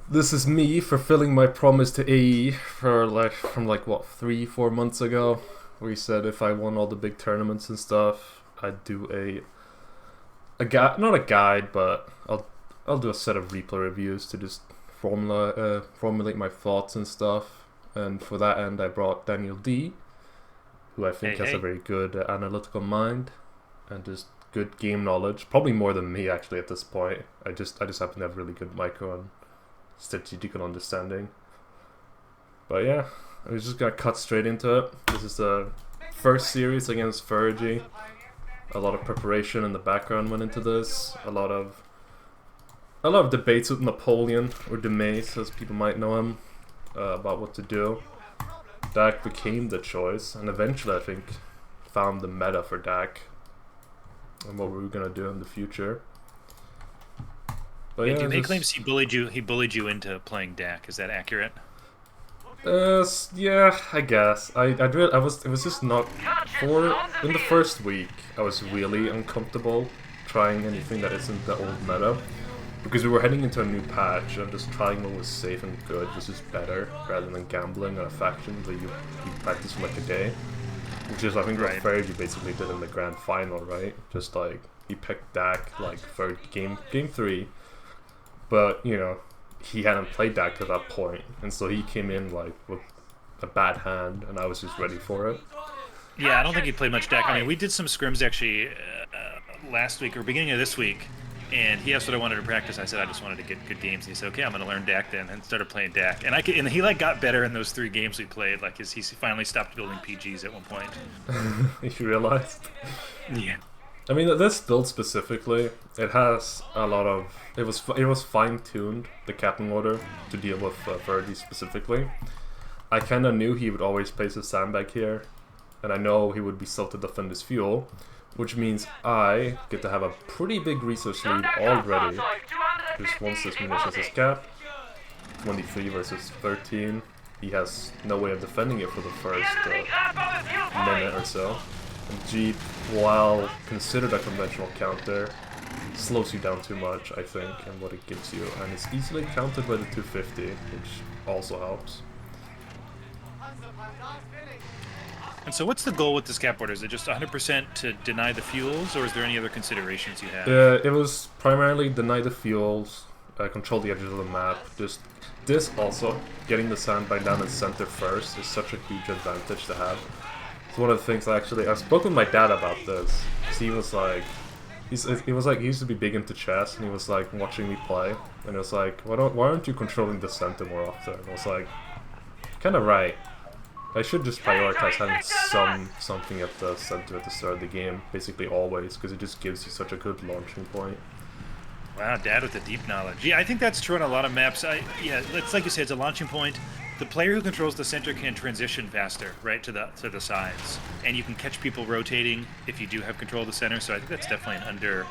This is me fulfilling my promise to AE from what 3-4 months ago, where he said if I won all the big tournaments and stuff, I'd do a guide, not a guide, but I'll do a set of replay reviews to just formulate my thoughts and stuff. And for that end, I brought DanielD, who I think has a very good analytical mind and just good game knowledge, probably more than me actually at this point. I just happen to have really good micro and strategical understanding. But yeah, we just got cut straight into it. This is the first series against Fergie. A lot of preparation in the background went into this. A lot of debates with Napoleon, or Demace as people might know him, about what to do. Dak became the choice, and eventually I think found the meta for Dak and what we were gonna do in the future. But yeah, Dume claims he bullied you into playing Dak. Is that accurate? Yeah, I guess. It was just not in the first week. I was really uncomfortable trying anything that isn't the old meta, because we were heading into a new patch and just trying what was safe and good, which is better, rather than gambling on a faction that you practice for like a day. Which is, I think, what Fergie basically did in the grand final, right? Just like, he picked Dak like for game 3, but you know, he hadn't played Dak at that point, and so he came in like with a bad hand, and I was just ready for it. Yeah, I don't think he played much Dak. I mean, we did some scrims actually last week or beginning of this week. And he asked what I wanted to practice. I said I just wanted to get good games. And he said, "Okay, I'm going to learn Dak then," and started playing Dak. And he like got better in those 3 games we played. Like he finally stopped building PGs at one point. You realized? Yeah. I mean, this build specifically, it has a lot of. It was fine tuned, the captain order, to deal with Fergie specifically. I kind of knew he would always place his sandbag here, and I know he would be still to defend his fuel. Which means I get to have a pretty big resource lead already. Just once this munitions is capped, 23 versus 13. He has no way of defending it for the first minute or so. And Jeep, while considered a conventional counter, slows you down too much, I think, and what it gives you. And it's easily countered by the 250, which also helps. And so what's the goal with this cap order? Is it just 100% to deny the fuels, or is there any other considerations you have? It was primarily deny the fuels, control the edges of the map. Just this also, getting the sandbag down in center first is such a huge advantage to have. It's one of the things I spoke with my dad about this. He was like, he used to be big into chess, and he was like watching me play, and it was like, why aren't you controlling the center more often? And I was like, kind of right. I should just prioritize having something at the center at the start of the game, basically always, because it just gives you such a good launching point. Wow, Dad with the deep knowledge. Yeah, I think that's true on a lot of maps. Yeah, it's like you said, it's a launching point. The player who controls the center can transition faster, right, to the sides, and you can catch people rotating if you do have control of the center. So I think that's definitely an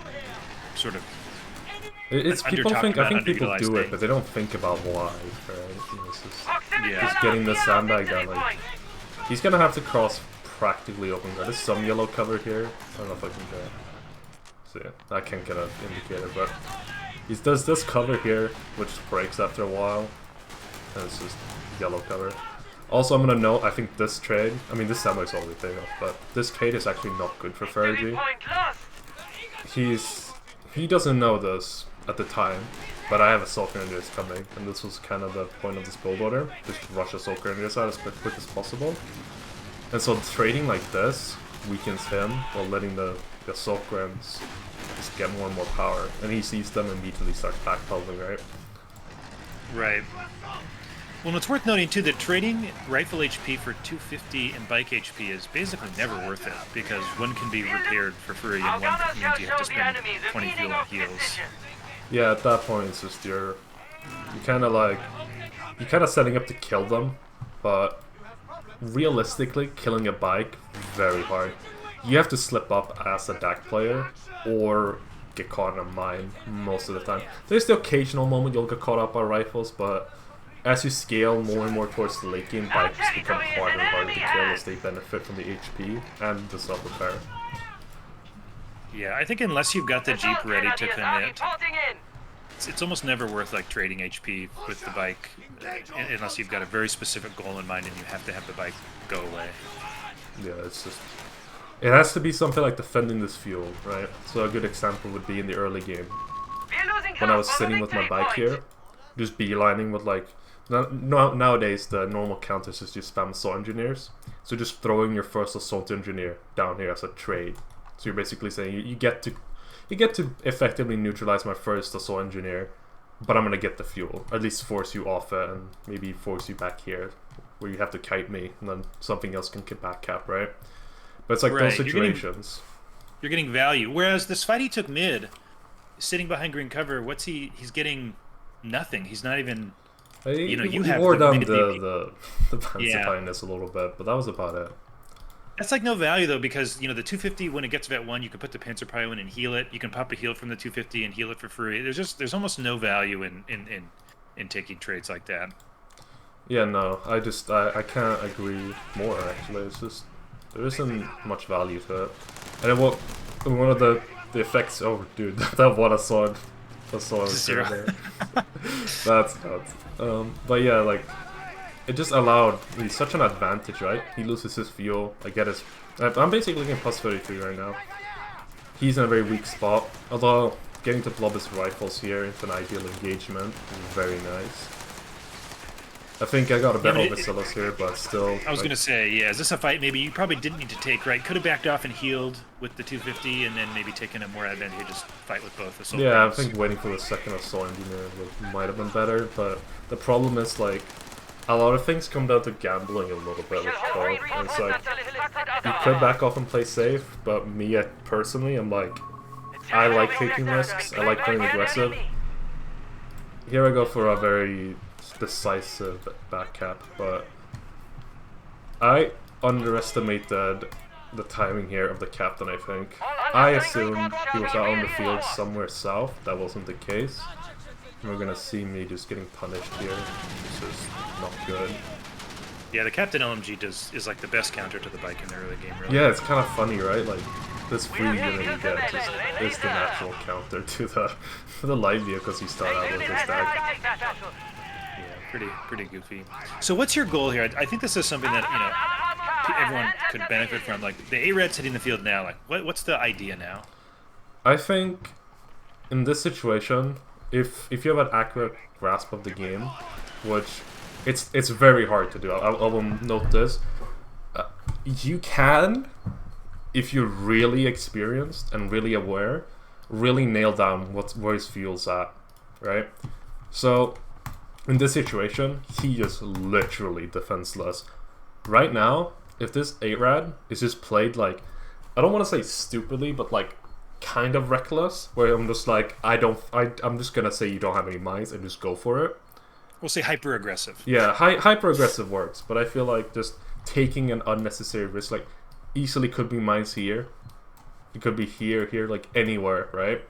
sort of. It's people think I think people do it, but they don't think about why. Right? You know, just getting the sandbag down. Like, he's gonna have to cross practically open ground. There's some yellow cover here. I don't know if I can get. So yeah, I can't get an indicator, but he does this cover here, which breaks after a while, and it's just yellow cover. Also, I'm gonna note, I think this trade. I mean, this sandbag's already paying off, but this trade is actually not good for Fergie. He doesn't know this at the time, but I have Assault Grenadiers coming, and this was kind of the point of this build order, just rush Assault Grenadiers out as quick as possible. And so trading like this weakens him, while letting the Assault Grens just get more and more power, and he sees them and immediately starts backpedaling, right? Right. Well, it's worth noting too that trading rifle HP for 250 and bike HP is basically never worth it, because one can be repaired for free and one means you have to spend 20 fuel on heals. Yeah, at that point it's just you're kind of setting up to kill them, but realistically killing a bike, very hard. You have to slip up as a Dak player or get caught in a mine most of the time. There's the occasional moment you'll get caught up by rifles, but as you scale more and more towards the late game, bikes become harder and harder to kill as they benefit from the HP and the self-repair. Yeah, I think unless you've got the Jeep ready to commit, it's almost never worth like trading HP with the bike unless you've got a very specific goal in mind and you have to have the bike go away. Yeah, it's just... It has to be something like defending this fuel, right? So a good example would be in the early game. When I was sitting with my bike here, just beelining with like... Nowadays, the normal counters is just spam assault engineers. So just throwing your first assault engineer down here as a trade. So you're basically saying you get to effectively neutralize my first assault engineer, but I'm gonna get the fuel. At least force you off it and maybe force you back here, where you have to kite me, and then something else can back cap, right? But it's like those situations. You're getting value. Whereas this fight he took mid, sitting behind green cover, he's getting nothing. He's not even. You have wore down the Pansipiness a little bit, but that was about it. That's like no value though, because the 250 when it gets to vet 1, you can put the Panzer Prio in and heal it. You can pop a heal from the 250 and heal it for free. There's almost no value in taking trades like that. Yeah, no, I can't agree more. Actually, it's just there isn't much value to it. And one of the effects. Oh, dude, that one I saw. Zero. That's nuts. But yeah, like it just allowed me such an advantage, right? He loses his fuel. I get his. I'm basically getting plus 33 right now. He's in a very weak spot. Although getting to blob his rifles here into an ideal engagement is very nice. I think I got a bit overzealous here, but still. I was gonna say, yeah, is this a fight maybe you probably didn't need to take, right? Could have backed off and healed with the 250, and then maybe taken a more advantageous fight with both assault. Yeah, I think waiting for the second assault engineer might have been better, but the problem is like a lot of things come down to gambling a little bit with Paul. And it's like you could back off and play safe, but me personally, I'm like, I like taking risks. I like playing aggressive. Here I go for a very decisive back cap, but I underestimated the timing here of the captain. I think I assumed he was out on the field somewhere south. That wasn't the case. And we're gonna see me just getting punished here, which is not good. Yeah, the captain LMG is like the best counter to the bike in the early game. Really. Yeah, it's kind of funny, right? Like this free unit you get just is the natural counter to the light vehicles you start out with this deck. Pretty goofy. So what's your goal here? I think this is something that everyone could benefit from. Like the A-Red's hitting the field now. Like what's the idea now? I think in this situation, if you have an accurate grasp of the game, which it's very hard to do. I will note this. You can, if you're really experienced and really aware, really nail down where his fuel's at, right? So. In this situation, he is literally defenseless. Right now, if this 8-Rad is just played like, I don't want to say stupidly, but like kind of reckless, where I'm just like, I'm just gonna say you don't have any mines and just go for it. We'll say hyper aggressive. Yeah, hyper aggressive works, but I feel like just taking an unnecessary risk, like easily could be mines here, it could be here, like anywhere, right?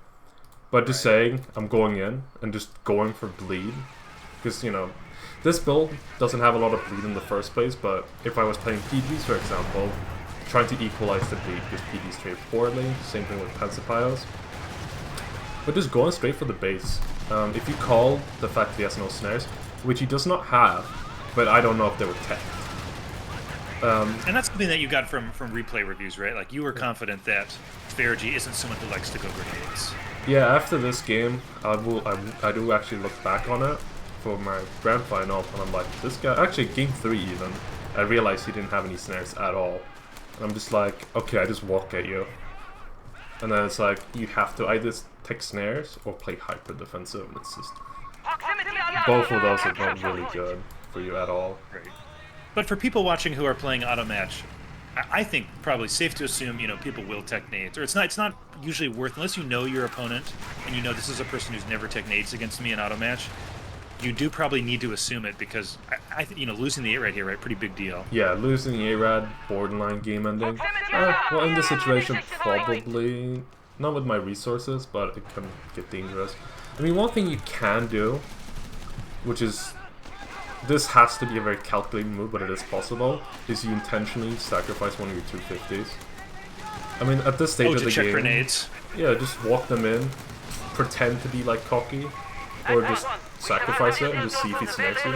But just saying I'm going in and just going for bleed. Because, this build doesn't have a lot of bleed in the first place, but if I was playing PGs, for example, trying to equalize the bleed because PGs trade poorly, same thing with Pansipios. But just going straight for the base. If you call the fact that he has no snares, which he does not have, but I don't know if they were teched. And that's something that you got from replay reviews, right? Like you were confident that Faragi isn't someone who likes to go grenades. Yeah, after this game, I do actually look back on it. For my grand final, and I'm like, this guy, actually game 3 even, I realized he didn't have any snares at all. And I'm just like, okay, I just walk at you. And then it's like, you have to either take snares or play hyper defensive, and it's just, both of those are not really good for you at all. Right. But for people watching who are playing auto match, I think probably safe to assume, people will tech nades, or it's not usually worth, unless you know your opponent, and this is a person who's never tech nades against me in auto match. You do probably need to assume it because I losing the 8-Rad here, right? Pretty big deal. Yeah, losing the 8-Rad, borderline game ending. Well, in this situation, probably not with my resources, but it can get dangerous. I mean, one thing you can do, which is this has to be a very calculated move, but it is possible, is you intentionally sacrifice one of your 250s. I mean, at this stage of the check game, grenades. Yeah, just walk them in, pretend to be like cocky. or just sacrifice it and just see if he snares you.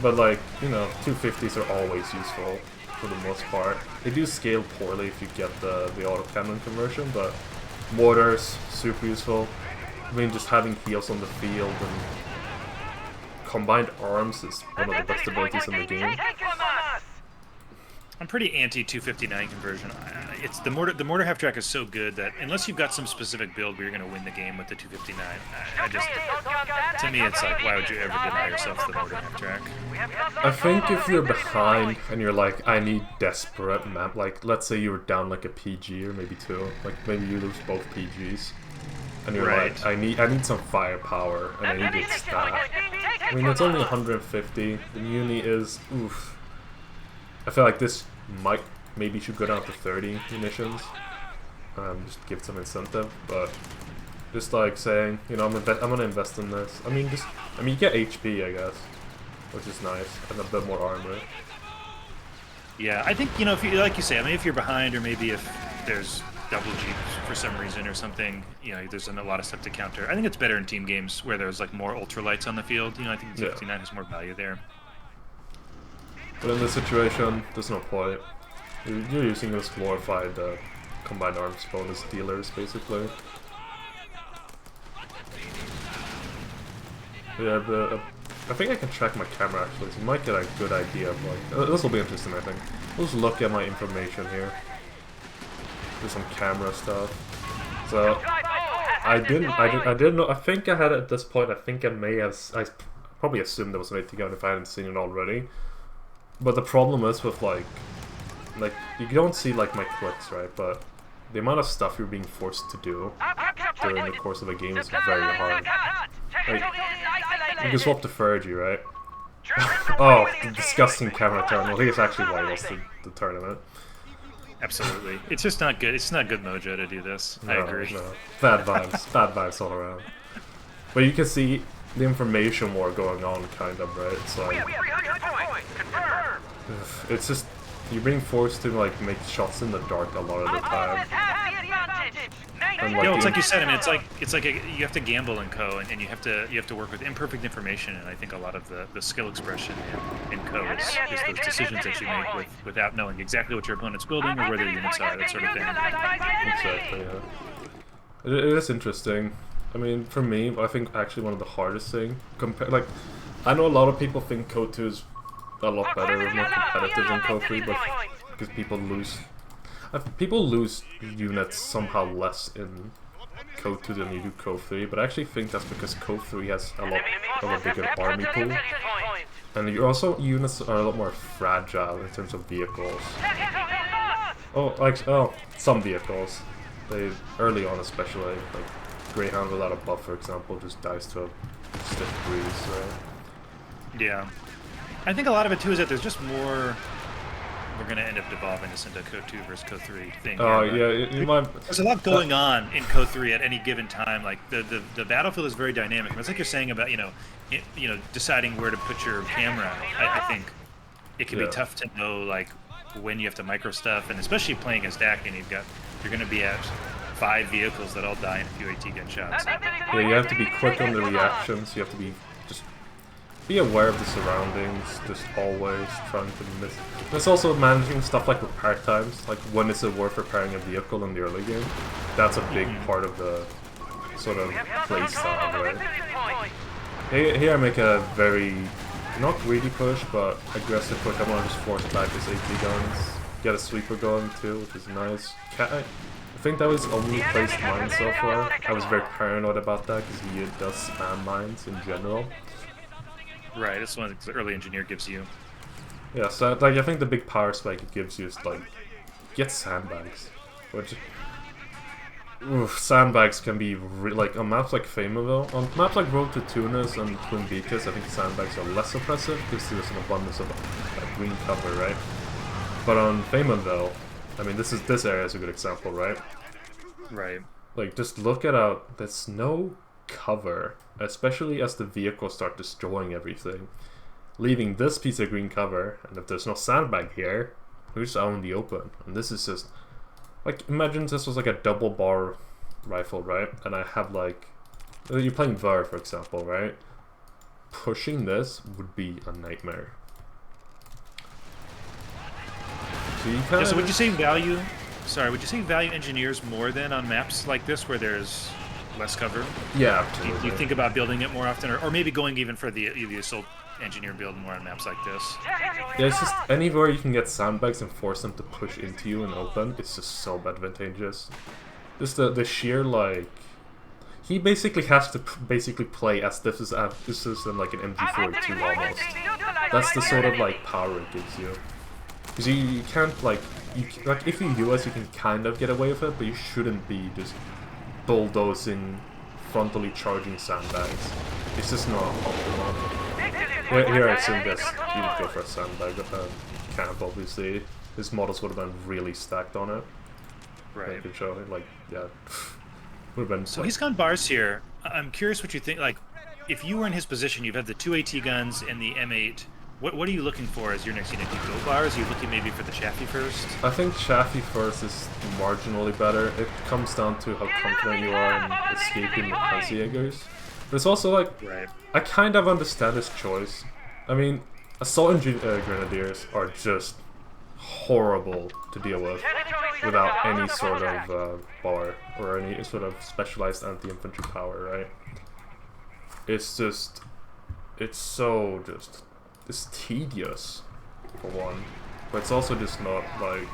But like, you know, 250s are always useful for the most part. They do scale poorly if you get the autocannon conversion, but mortars, super useful. I mean, just having heals on the field and combined arms is one of the best abilities in the game. I'm pretty anti 259 conversion. It's the mortar half track is so good that unless you've got some specific build where you're going to win the game with the 259, to me it's like, why would you ever deny yourself the mortar half track? I think if you're behind and you're like, I need desperate map, like let's say you were down like a PG or maybe two, like maybe you lose both PGs, and you're like, I need some firepower and I need it stat. I mean, it's only 150. The uni is oof. I feel like this maybe should go down to 30 munitions, just give some incentive. But just like saying, you know, I'm gonna invest in this. I mean, you get HP, I guess, which is nice, and a bit more armor. Yeah, I think, you know, if you, like you say, I mean, if you're behind, or maybe if there's double jeeps for some reason or something, you know, there's a lot of stuff to counter. I think it's better in team games where there's like more ultralights on the field. You know, I think the 59 has more value there. But in this situation, there's no point. You're using those glorified combined arms bonus dealers, basically. Yeah, I think I can track my camera actually, so you might get a good idea of like... this will be interesting, I think. We'll just look at my information here. Do some camera stuff. So, I didn't know, I think I had it at this point, I think I probably assumed there was an 80 gun if I hadn't seen it already. But the problem is with like you don't see like my clicks, right? But the amount of stuff you're being forced to do during the course of a game is very hard. Like, you can swap to Fergie, right? Oh, the disgusting camera turn. Well, I think it's actually why I lost the tournament. Absolutely. It's just not good. It's not good mojo to do this. No, I agree. No. Bad vibes all around. But you can see the information war going on, kind of, right? It's like... it's just... you're being forced to, like, make shots in the dark a lot of the time. And, like, no, it's like you said. I mean, it's like you have to gamble in Co, and you have to work with imperfect information. And I think a lot of the skill expression in Co is those decisions that you make without knowing exactly what your opponent's building or where their units are, that sort of thing. Exactly. Yeah. It is interesting. I mean, for me, I think actually one of the hardest things like, I know a lot of people think Co 2 is a lot better, more competitive than Co 3, but because people lose units somehow less in Co 2 than you do Co 3, but I actually think that's because Co 3 has a lot of a bigger army pool, and units are a lot more fragile in terms of vehicles. Some vehicles, they early on especially, like Greyhound without a buff, for example, just dies to a stiff breeze, right? Yeah. I think a lot of it too is that there's just more... we're going to end up devolving this into Co 2 versus Co 3 thing. Oh, yeah. There's a lot going on in Co 3 at any given time. Like, the battlefield is very dynamic. It's like you're saying about, deciding where to put your camera. I think it can be tough to know, like, when you have to micro stuff, and especially playing as Dak, and you're going to be at 5 vehicles that all die in a few AT gun shots. Yeah, you have to be quick on the reactions. You have to be aware of the surroundings. Just always trying to miss. There's also managing stuff like repair times. Like, when is it worth repairing a vehicle in the early game? That's a big part of the sort of play style, right? Here I make a very not greedy push, but aggressive push. I want to just force back his AT guns. Get a sweeper going too, which is nice. I think that was only placed mines so far. I was very paranoid about that because he does spam mines in general. Right, that's one the early engineer gives you. Yeah, so like I think the big power spike it gives you is like get sandbags, which sandbags can be like on maps like Famaville, on maps like Road to Tunis and Twin Beaches. I think sandbags are less oppressive because there's an abundance of green cover, right? But on Famaville, I mean, this area is a good example, right? Right. Like, just look at there's no cover, especially as the vehicles start destroying everything, leaving this piece of green cover, and if there's no sandbag here, we're just out in the open. And this is just, like, imagine this was like a double bar rifle, right? And I have like you're playing Var, for example, right? Pushing this would be a nightmare. So you kind Yeah, so would you say value? Sorry, would you say value engineers more than on maps like this where there's less cover? Yeah, Do absolutely. you think about building it more often, or maybe going even for the assault engineer build more on maps like this? Yeah, it's just anywhere you can get sandbags and force them to push into you and open, it's just so advantageous. Just the sheer, like... He basically has to basically play as this is in like an MG42 almost. That's the sort of like power it gives you. Because you can't like if you US you can kind of get away with it, but you shouldn't be just bulldozing, frontally charging sandbags. It's just not optimal. Here I assume this you would go for a sandbag camp. Obviously, his models would have been really stacked on it. Right. I could show it, like, yeah. Would have been. So he's gone bars here. I'm curious what you think. Like, if you were in his position, you've had the 2 AT guns and the M8. What are you looking for as your next unit? Do you go bars? Are you looking maybe for the Chaffee first? I think Chaffee first is marginally better. It comes down to how confident you are in escaping the Panzerjägers. But it's also like, right. I kind of understand his choice. I mean, assault grenadiers are just horrible to deal with without any sort of bar or any sort of specialized anti-infantry power, right? It's just, it's tedious for one, but it's also just not like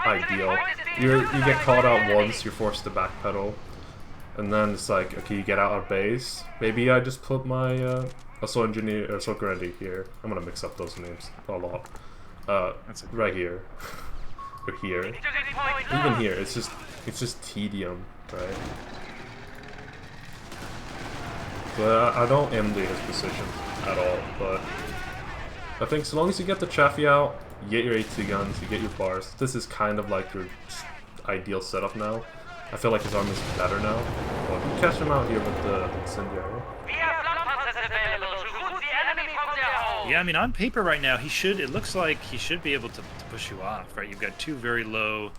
ideal. You get caught out once, you're forced to backpedal, and then it's like, okay, you get out of base. Maybe I just put my assault grenadier here. I'm gonna mix up those names a lot. Right here, or here, even here. It's just tedium, right? But I don't envy his position at all. But I think so long as you get the Chaffee out, you get your AT guns, you get your bars. This is kind of like your ideal setup now. I feel like his arm is better now. But you catch him out here with the incendiary. Yeah, I mean, on paper right now, it looks like he should be able to push you off, right? You've got 2 very low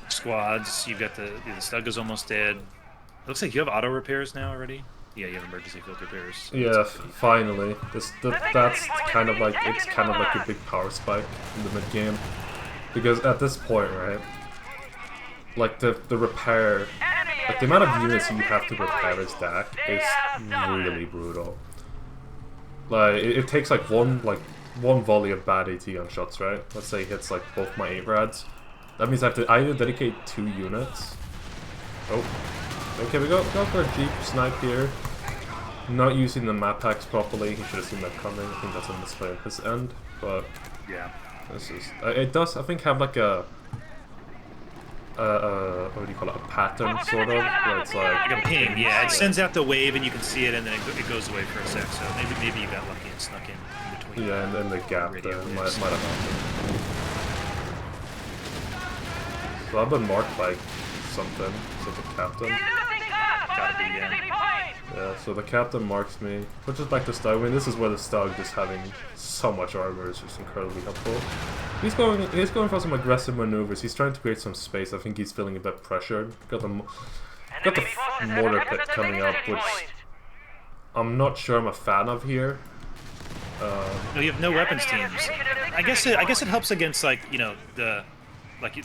squads. You've got the Stug is almost dead. It looks like you have auto repairs now already. Yeah, you have emergency field repairs. Yeah, finally. That's kind of like, it's kind of like your big power spike in the mid game. Because at this point, right, like the repair, like the amount of units you have to repair his DAC is really brutal. Like it takes like one volley of bad AT gun shots, right? Let's say he hits like both my 8 rads. That means I have to either dedicate 2 units. Oh, okay, we go for a Jeep snipe here. Not using the map packs properly. He should have seen that coming. I think that's a misplay on his end, but yeah, this is it does I think have like a what do you call it? A pattern sort of, where it's like a ping. Yeah, it sends out the wave and you can see it, and then it goes away for a sec. So maybe you got lucky and snuck in between. Yeah, and then the gap there might have happened. So I've been marked by something. So the captain. Gotta be, yeah. Yeah, so the captain marks me, which is back to Stug. I mean, this is where the Stug just having so much armor is just incredibly helpful. He's going for some aggressive maneuvers. He's trying to create some space. I think he's feeling a bit pressured. Got the mortar pit coming up, which I'm not sure I'm a fan of here. No, you have no weapons teams. I guess it helps against, like, you know, the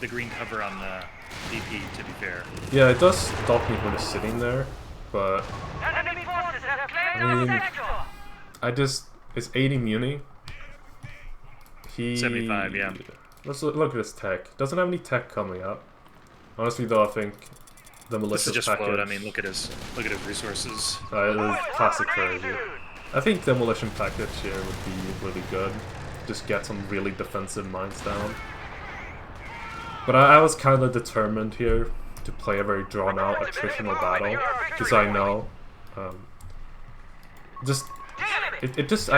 green cover on the DP, to be fair. Yeah, it does stop me from just sitting there, but I mean, it's 80 muni. 75, yeah. Let's look at his tech. Doesn't have any tech coming up. Honestly, though, I think the malicious this is just package. Float. I mean, look at his resources. Classic crazy. I think demolition package here would be really good. Just get some really defensive mines down. But I was kind of determined here to play a very drawn-out attritional battle, because I know, I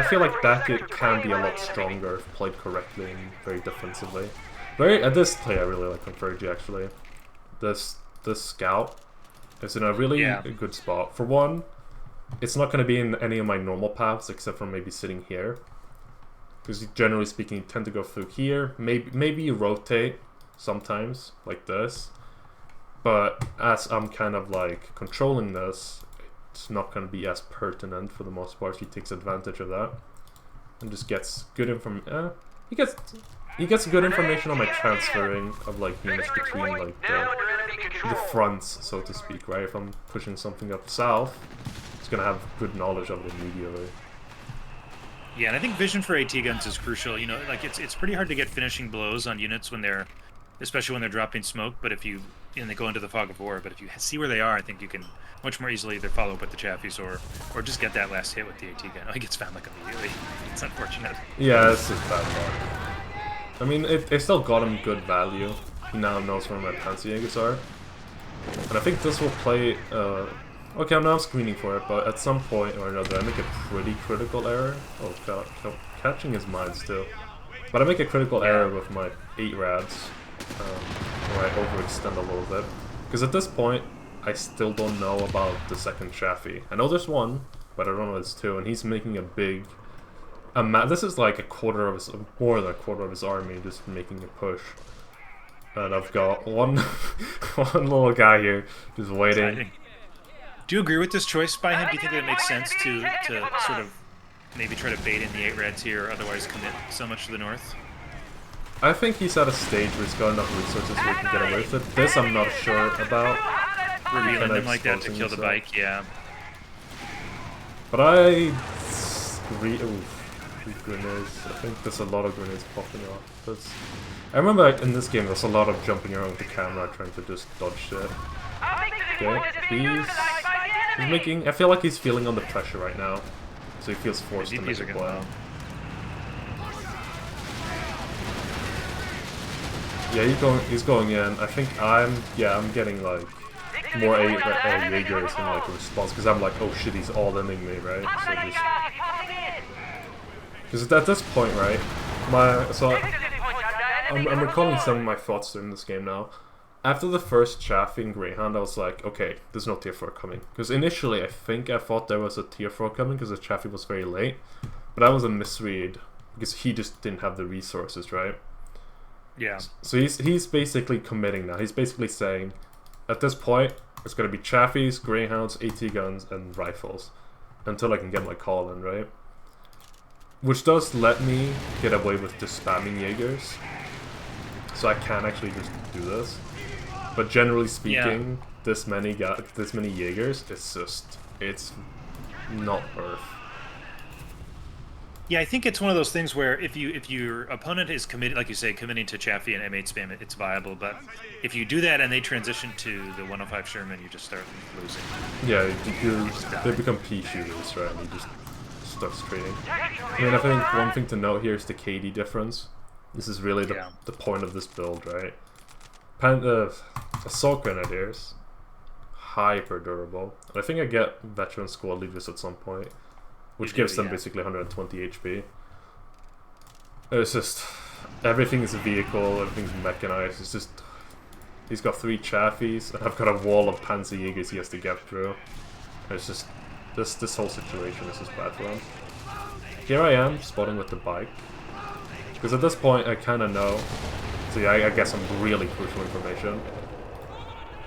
feel like it can be a lot stronger if played correctly and very defensively. At this play, I really like Converge actually. This scout is in a really good spot. For one, it's not going to be in any of my normal paths except for maybe sitting here, because generally speaking, you tend to go through here. Maybe you rotate sometimes like this, but as I'm kind of like controlling this, it's not going to be as pertinent for the most part. He takes advantage of that and just gets good information. He gets good information on my transferring of like units between like the fronts, so to speak, right? If I'm pushing something up south, he's gonna have good knowledge of it immediately. Yeah, and I think vision for AT guns is crucial. You know, like it's pretty hard to get finishing blows on units when they're, especially when they're dropping smoke. But if you, they go into the fog of war. But if you see where they are, I think you can much more easily either follow up with the Chaffies or just get that last hit with the AT gun. Oh, he gets found like immediately. It's unfortunate. Yeah, it's just bad luck. I mean, it still got him good value. He now knows where my Panzerjägers are. And I think this will play... okay, I'm not screening for it, but at some point or another I make a pretty critical error. Oh god, catching his mines too. But I make a critical error with my 8 rads, where I overextend a little bit. Because at this point, I still don't know about the second Chaffee. I know there's one, but I don't know there's two, and he's making a big... this is like more than a quarter of his army just making a push. And I've got one little guy here just waiting. Do you agree with this choice by him? Do you think that it makes sense to sort of maybe try to bait in the 8 rads here, or otherwise commit so much to the north? I think he's at a stage where he's got enough resources where he can get away with it. This I'm not sure about. Revealing them like that to kill the bike, yeah. But I... grenades. I think there's a lot of grenades popping off. I remember in this game there's a lot of jumping around with the camera trying to just dodge shit. Okay, he's making... I feel like he's feeling under pressure right now. So he feels forced to make a play. Yeah, he's going in. I think I'm getting like more Jaegers in like a response, because I'm like, oh shit, he's all ending me, right? So because at this point, right, I'm recalling some of my thoughts during this game now. After the first Chaffee and Greyhound, I was like, okay, there's no tier 4 coming. Because initially, I thought there was a tier 4 coming because the Chaffee was very late. But that was a misread, because he just didn't have the resources, right? Yeah. So he's basically committing now. He's basically saying, at this point, it's going to be Chaffies, Greyhounds, AT guns, and rifles. Until I can get my call in, right? Which does let me get away with just spamming Jaegers. So I can actually just do this. But generally speaking, this many Jaegers, it's not worth. Yeah, I think it's one of those things where if your opponent is committed, like you say, committing to Chaffee and M8 spam, it's viable. But if you do that and they transition to the 105 Sherman, you just start losing. Yeah, they become pea shooters, right? And you just start trading. I mean, I think one thing to note here is the KD difference. This is really the point of this build, right? Assault Grenadiers, hyper durable. And I think I get veteran squad leaders at some point, which gives them basically 120 HP. It's just everything is a vehicle, everything's mechanized. It's just he's got 3 Chaffies, and I've got a wall of Panzerjägers he has to get through. And it's just this whole situation is just bad for him. Here I am spotting with the bike, because at this point I kind of know. So yeah, I guess some really crucial information.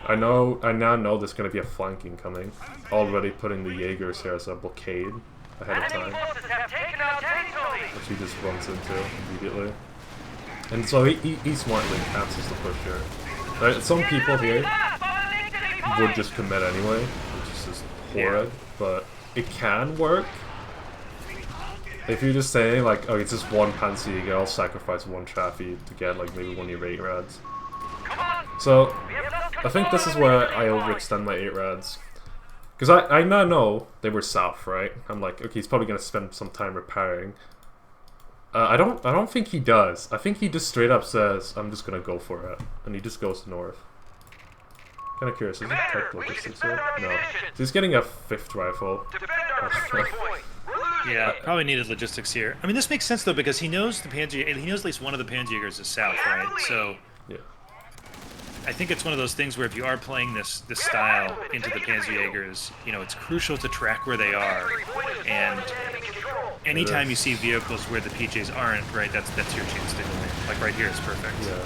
I now know there's going to be a flanking coming. Already putting the Jaegers here as a blockade ahead of time, which he just runs into immediately. And so he smartly cancels the push here. Some people here would just commit anyway, which is just horrid, but it can work. If you're just saying like, oh, it's just one Panzerjäger, I'll sacrifice one Chaffee to get like maybe one of your 8 rads. So I think this is where I overextend my 8 rads. Because I now know they were south, right? I'm like, okay, he's probably gonna spend some time repairing. I don't think he does. I think he just straight up says, I'm just gonna go for it, and he just goes north. Kind of curious, is it tech logistics here? No. So he's getting a 5th rifle. Yeah, probably needed logistics here. I mean, this makes sense though, because he knows he knows at least one of the Panzerjägers is south, right? So yeah. I think it's one of those things where if you are playing this style into the Panzerjägers, you know, it's crucial to track where they are, and anytime you see vehicles where the PJs aren't, right, that's your chance to go in. Like right here is perfect. Yeah.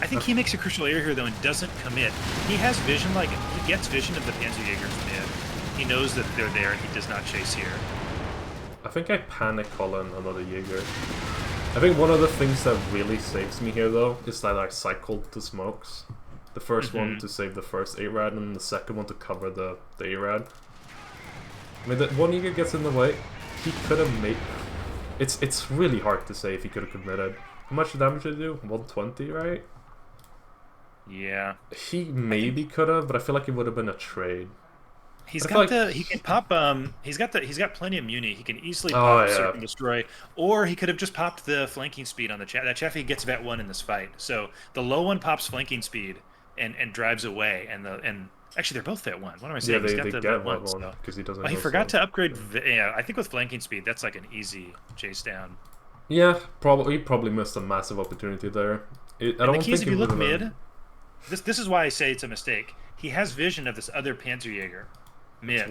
I think he makes a crucial error here though and doesn't commit. He has vision, like he gets vision of the Panzerjägers mid, He knows that they're there, and he does not chase here. I think I panic call in another Jaeger. I think one of the things that really saves me here, though, is that I cycled the smokes. The first one to save the first ARAD, and the second one to cover the ARAD. I mean, that one Jaeger gets in the way. He could have made... It's really hard to say if he could have committed. How much damage did he do? 120, right? Yeah. He maybe could have, but I feel like it would have been a trade. He's got he can pop he's got plenty of muni. He can easily pop Search and Destroy, or he could have just popped the flanking speed on the that Chaffee gets vet 1 in this fight. So the low one pops flanking speed and drives away, and actually they're both vet 1. What am I saying? Yeah, he's got they the get vet 1 because he doesn't. Oh, he forgot to upgrade. Yeah, I think with flanking speed that's like an easy chase down. Yeah, he probably missed a massive opportunity there. I don't think if you look mid, been... this is why I say it's a mistake. He has vision of this other Panzerjäger. Mid.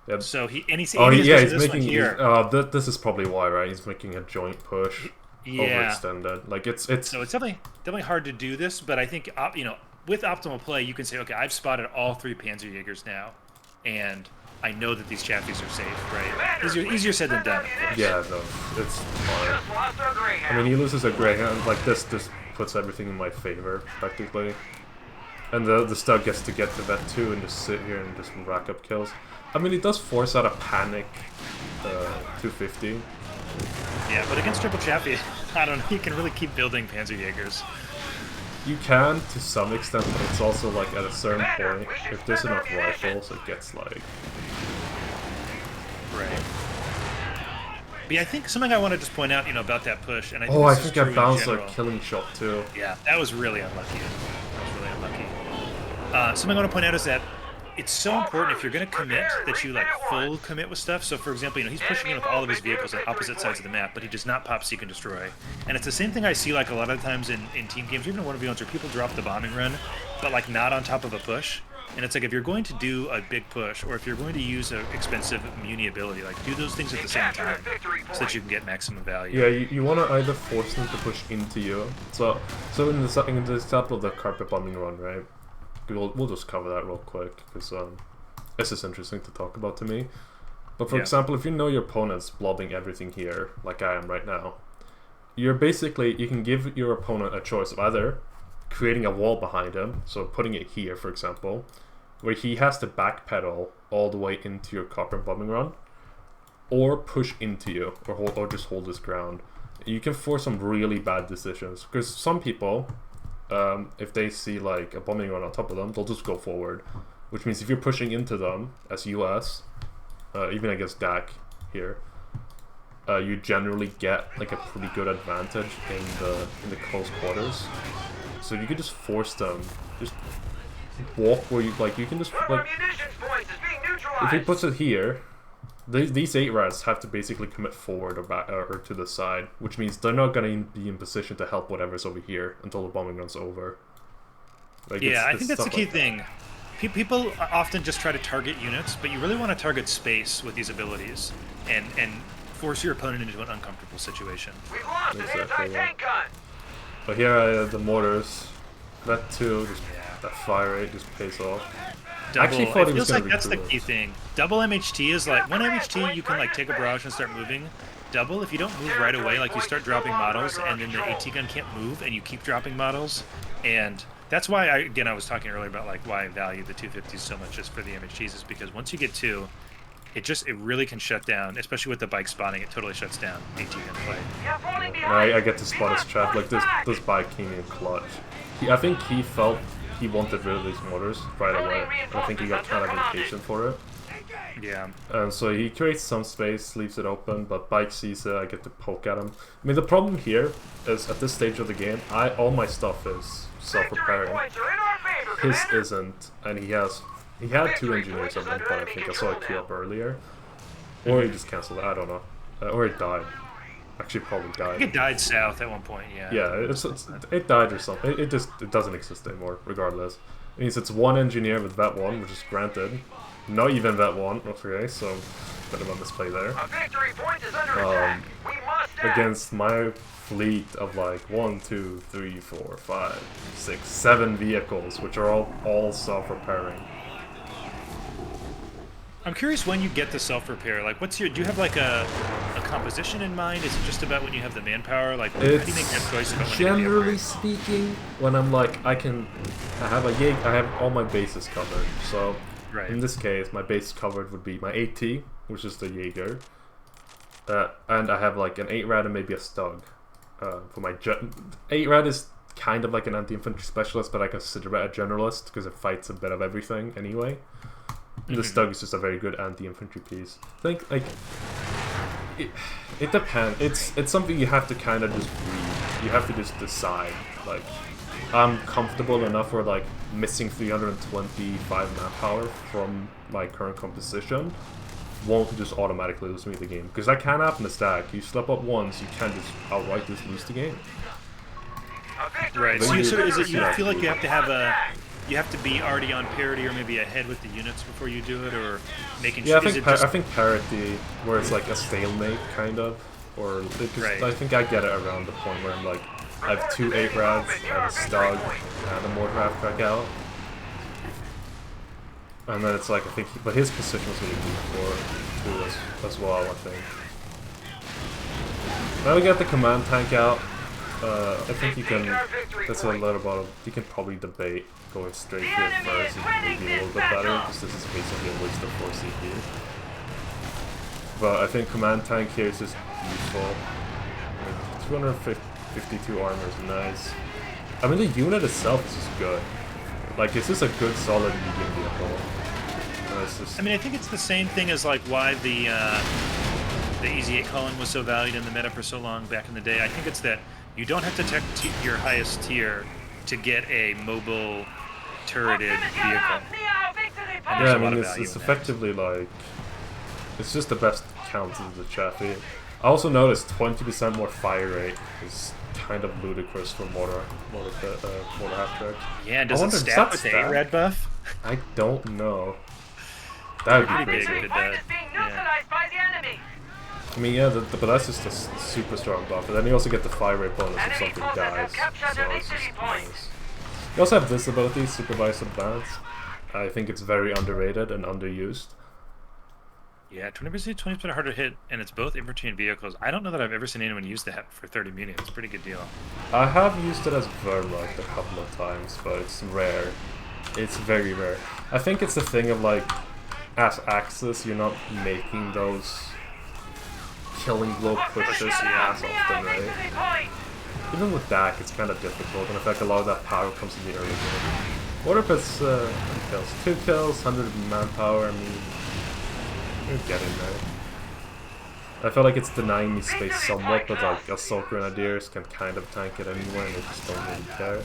Yep. So he's making here. This is probably why, right? He's making a joint push, overextended. Like it's so it's definitely hard to do this, but I think with optimal play, you can say, okay, I've spotted all 3 Panzerjägers now, and I know that these Chaffies are safe, right? Easier said than done. Yeah, no, it's fine. I mean, he loses a Greyhound like this. This puts everything in my favor practically. And the Stug gets to get to vet 2 and just sit here and just rack up kills. I mean, he does force out a panic 250. Yeah, but against Triple Chaffee, I don't know, you can really keep building Panzerjägers. You can, to some extent, but it's also like at a certain point, if there's enough rifles, it gets like... Right. But yeah, I think something I want to just point out, about that push, and I think I bounced a killing shot too. Yeah, that was really unlucky. Something I want to point out is that it's so important if you're going to commit that you full commit with stuff. So for example, he's pushing in with all of his vehicles on opposite sides of the map, but he does not pop Seek and Destroy. And it's the same thing I see a lot of times in team games, or even in 1v1s, where people drop the bombing run, but not on top of a push. And it's like, if you're going to do a big push, or if you're going to use an expensive muni ability, do those things at the same time, so that you can get maximum value. Yeah, you want to either force them to push into you. So in the example of the carpet bombing run, right? We'll just cover that real quick, because it's just interesting to talk about to me. But for example, if you know your opponent's blobbing everything here, like I am right now, you can give your opponent a choice of either creating a wall behind him, so putting it here, for example, where he has to backpedal all the way into your carpet bombing run, or push into you, or just hold his ground. You can force some really bad decisions, because some people... if they see a bombing run on top of them, they'll just go forward. Which means if you're pushing into them as US, even against DAC here, you generally get a pretty good advantage in the close quarters. So you can just force them, just walk where you can just if he puts it here, these 8 rats have to basically commit forward or back or to the side, which means they're not going to be in position to help whatever's over here until the bombing run's over. I think that's the key thing. People often just try to target units, but you really want to target space with these abilities and force your opponent into an uncomfortable situation. Exactly. But here the mortars, that too, that fire rate just pays off. Double, I actually thought it feels like that's the key thing. Double MHT is one MHT you can take a barrage and start moving. Double, if you don't move right away, you start dropping models, and then the AT gun can't move, and you keep dropping models. And that's why I was talking earlier about why I value the 250s so much just for the MHTs, is because once you get 2, it really can shut down, especially with the bike spawning. It totally shuts down AT gun play. I get to spot his trap. This bike came in clutch. I think he felt he wanted rid of these mortars right away. I think he got kind of impatient for it. Yeah. And so he creates some space, leaves it open, but Bike sees it, I get to poke at him. I mean, the problem here is, at this stage of the game, all my stuff is self-repairing. His isn't, and he had 2 engineers at one point, I think. I saw it queue up earlier. Or he just cancelled it, I don't know. Or it died. Actually, probably died. I think it died south at one point, yeah. Yeah, it died or something. It doesn't exist anymore, regardless. It means it's 1 engineer with Vet 1, which is granted. Not even Vet 1, okay, so bit of a misplay there. Against my fleet of 1, 2, 3, 4, 5, 6, 7 vehicles, which are all self-repairing. I'm curious when you get the self-repair. Like, do you have like a composition in mind? Is it just about when you have the manpower? Like, how do you make that choice about when to get the Generally upgrade? speaking, when I'm like, I have I have all my bases covered. So Right. in this case, my base covered would be my AT, which is the Jaeger, and I have like an 8 rad and maybe a Stug. For my 8 rad is kind of like an anti-infantry specialist, but I consider it a generalist because it fights a bit of everything anyway. The Stug is just a very good anti-infantry piece. I think like it depends. It's something you have to kind of just read. You have to just decide. Like, I'm comfortable enough where like missing 325 manpower from my current composition won't just automatically lose me the game, because that can happen to stack. You slip up once, you can just outright just lose the game. Right. Then So, you- is it you yeah. feel like you have to be already on parity or maybe ahead with the units before you do it, or making Yeah, sure? I think parity, where it's like a stalemate kind of, or Right. I think I get it around the point where I'm like, I have 2 8 rads, I have a Stug, and a mortar half track out. And then it's like, I think, but his position was really good for too as well, I think. Now we got the command tank out. I think you can, that's a little bit of, you can probably debate going straight here first is maybe a little bit better, because this is basically a waste of 4 CP. But I think command tank here is just useful. Like, 252 armor is nice. I mean, the unit itself is just good. Like, it's just a good, solid medium vehicle. And it's just, I mean, I think it's the same thing as like why the Easy 8 Cullen was so valued in the meta for so long back in the day. I think it's that you don't have to tech your highest tier to get a mobile turreted vehicle. And there's yeah, a I lot mean, of value it's in that. effectively like, it's just the best count of the Chaffee. I also noticed 20% more fire rate is kind of ludicrous for mortar half track. Yeah, and I does it wonder, stat with the 8 red buff? I don't know. That would be Pretty crazy. big if it does. Yeah. I mean, yeah, but that's just a super strong buff. And then you also get the fire rate bonus if something dies. So it's just nice. You also have this ability, Supervised Advance. I think it's very underrated and underused. Yeah, 20% harder hit, and it's both infantry and vehicles. I don't know that I've ever seen anyone use that for 30 million. It's a pretty good deal. I have used it as Vermite a couple of times, but it's rare. It's very rare. I think it's the thing of like, as Axis, you're not making those killing blow pushes as often, right? Even with DAC, it's kind of difficult, and in fact, a lot of that power comes in the early game. Orangepest, kills. 2 kills, 100 manpower, I mean, you're getting there. I feel like it's denying me space somewhat, but like Assault Grenadiers can kind of tank it anyway, and they just don't really care.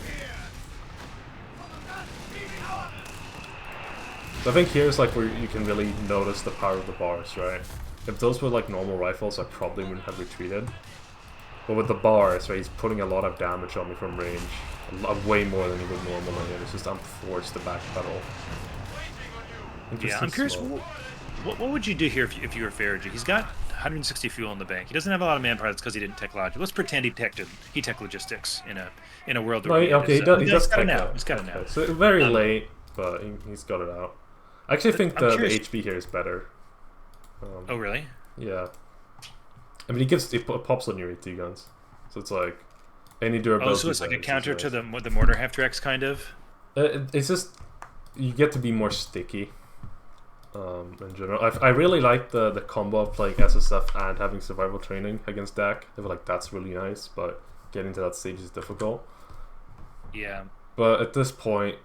So I think here's like where you can really notice the power of the bars, right? If those were like normal rifles, I probably wouldn't have retreated. But with the bars, right, he's putting a lot of damage on me from range. Way more than he would normally, and it's just I'm forced to backpedal. Yeah, I'm curious, what would you do here if you were Farage? He's got 160 fuel in the bank. He doesn't have a lot of manpower. That's because he didn't tech logic. Let's pretend he tech logistics in a world where Okay, he does got it tech now. out. He's got it now. Okay, so very late, but he's got it out. I actually think the HP here is better. Oh, really? Yeah. I mean, it pops on your AT guns, so it's like any durability. Oh, so it's like a counter to the mortar half tracks, kind of. It's just you get to be more sticky. In general, I really like the combo of playing SSF and having survival training against DAC. I feel like that's really nice, but getting to that stage is difficult. Yeah. But at this point,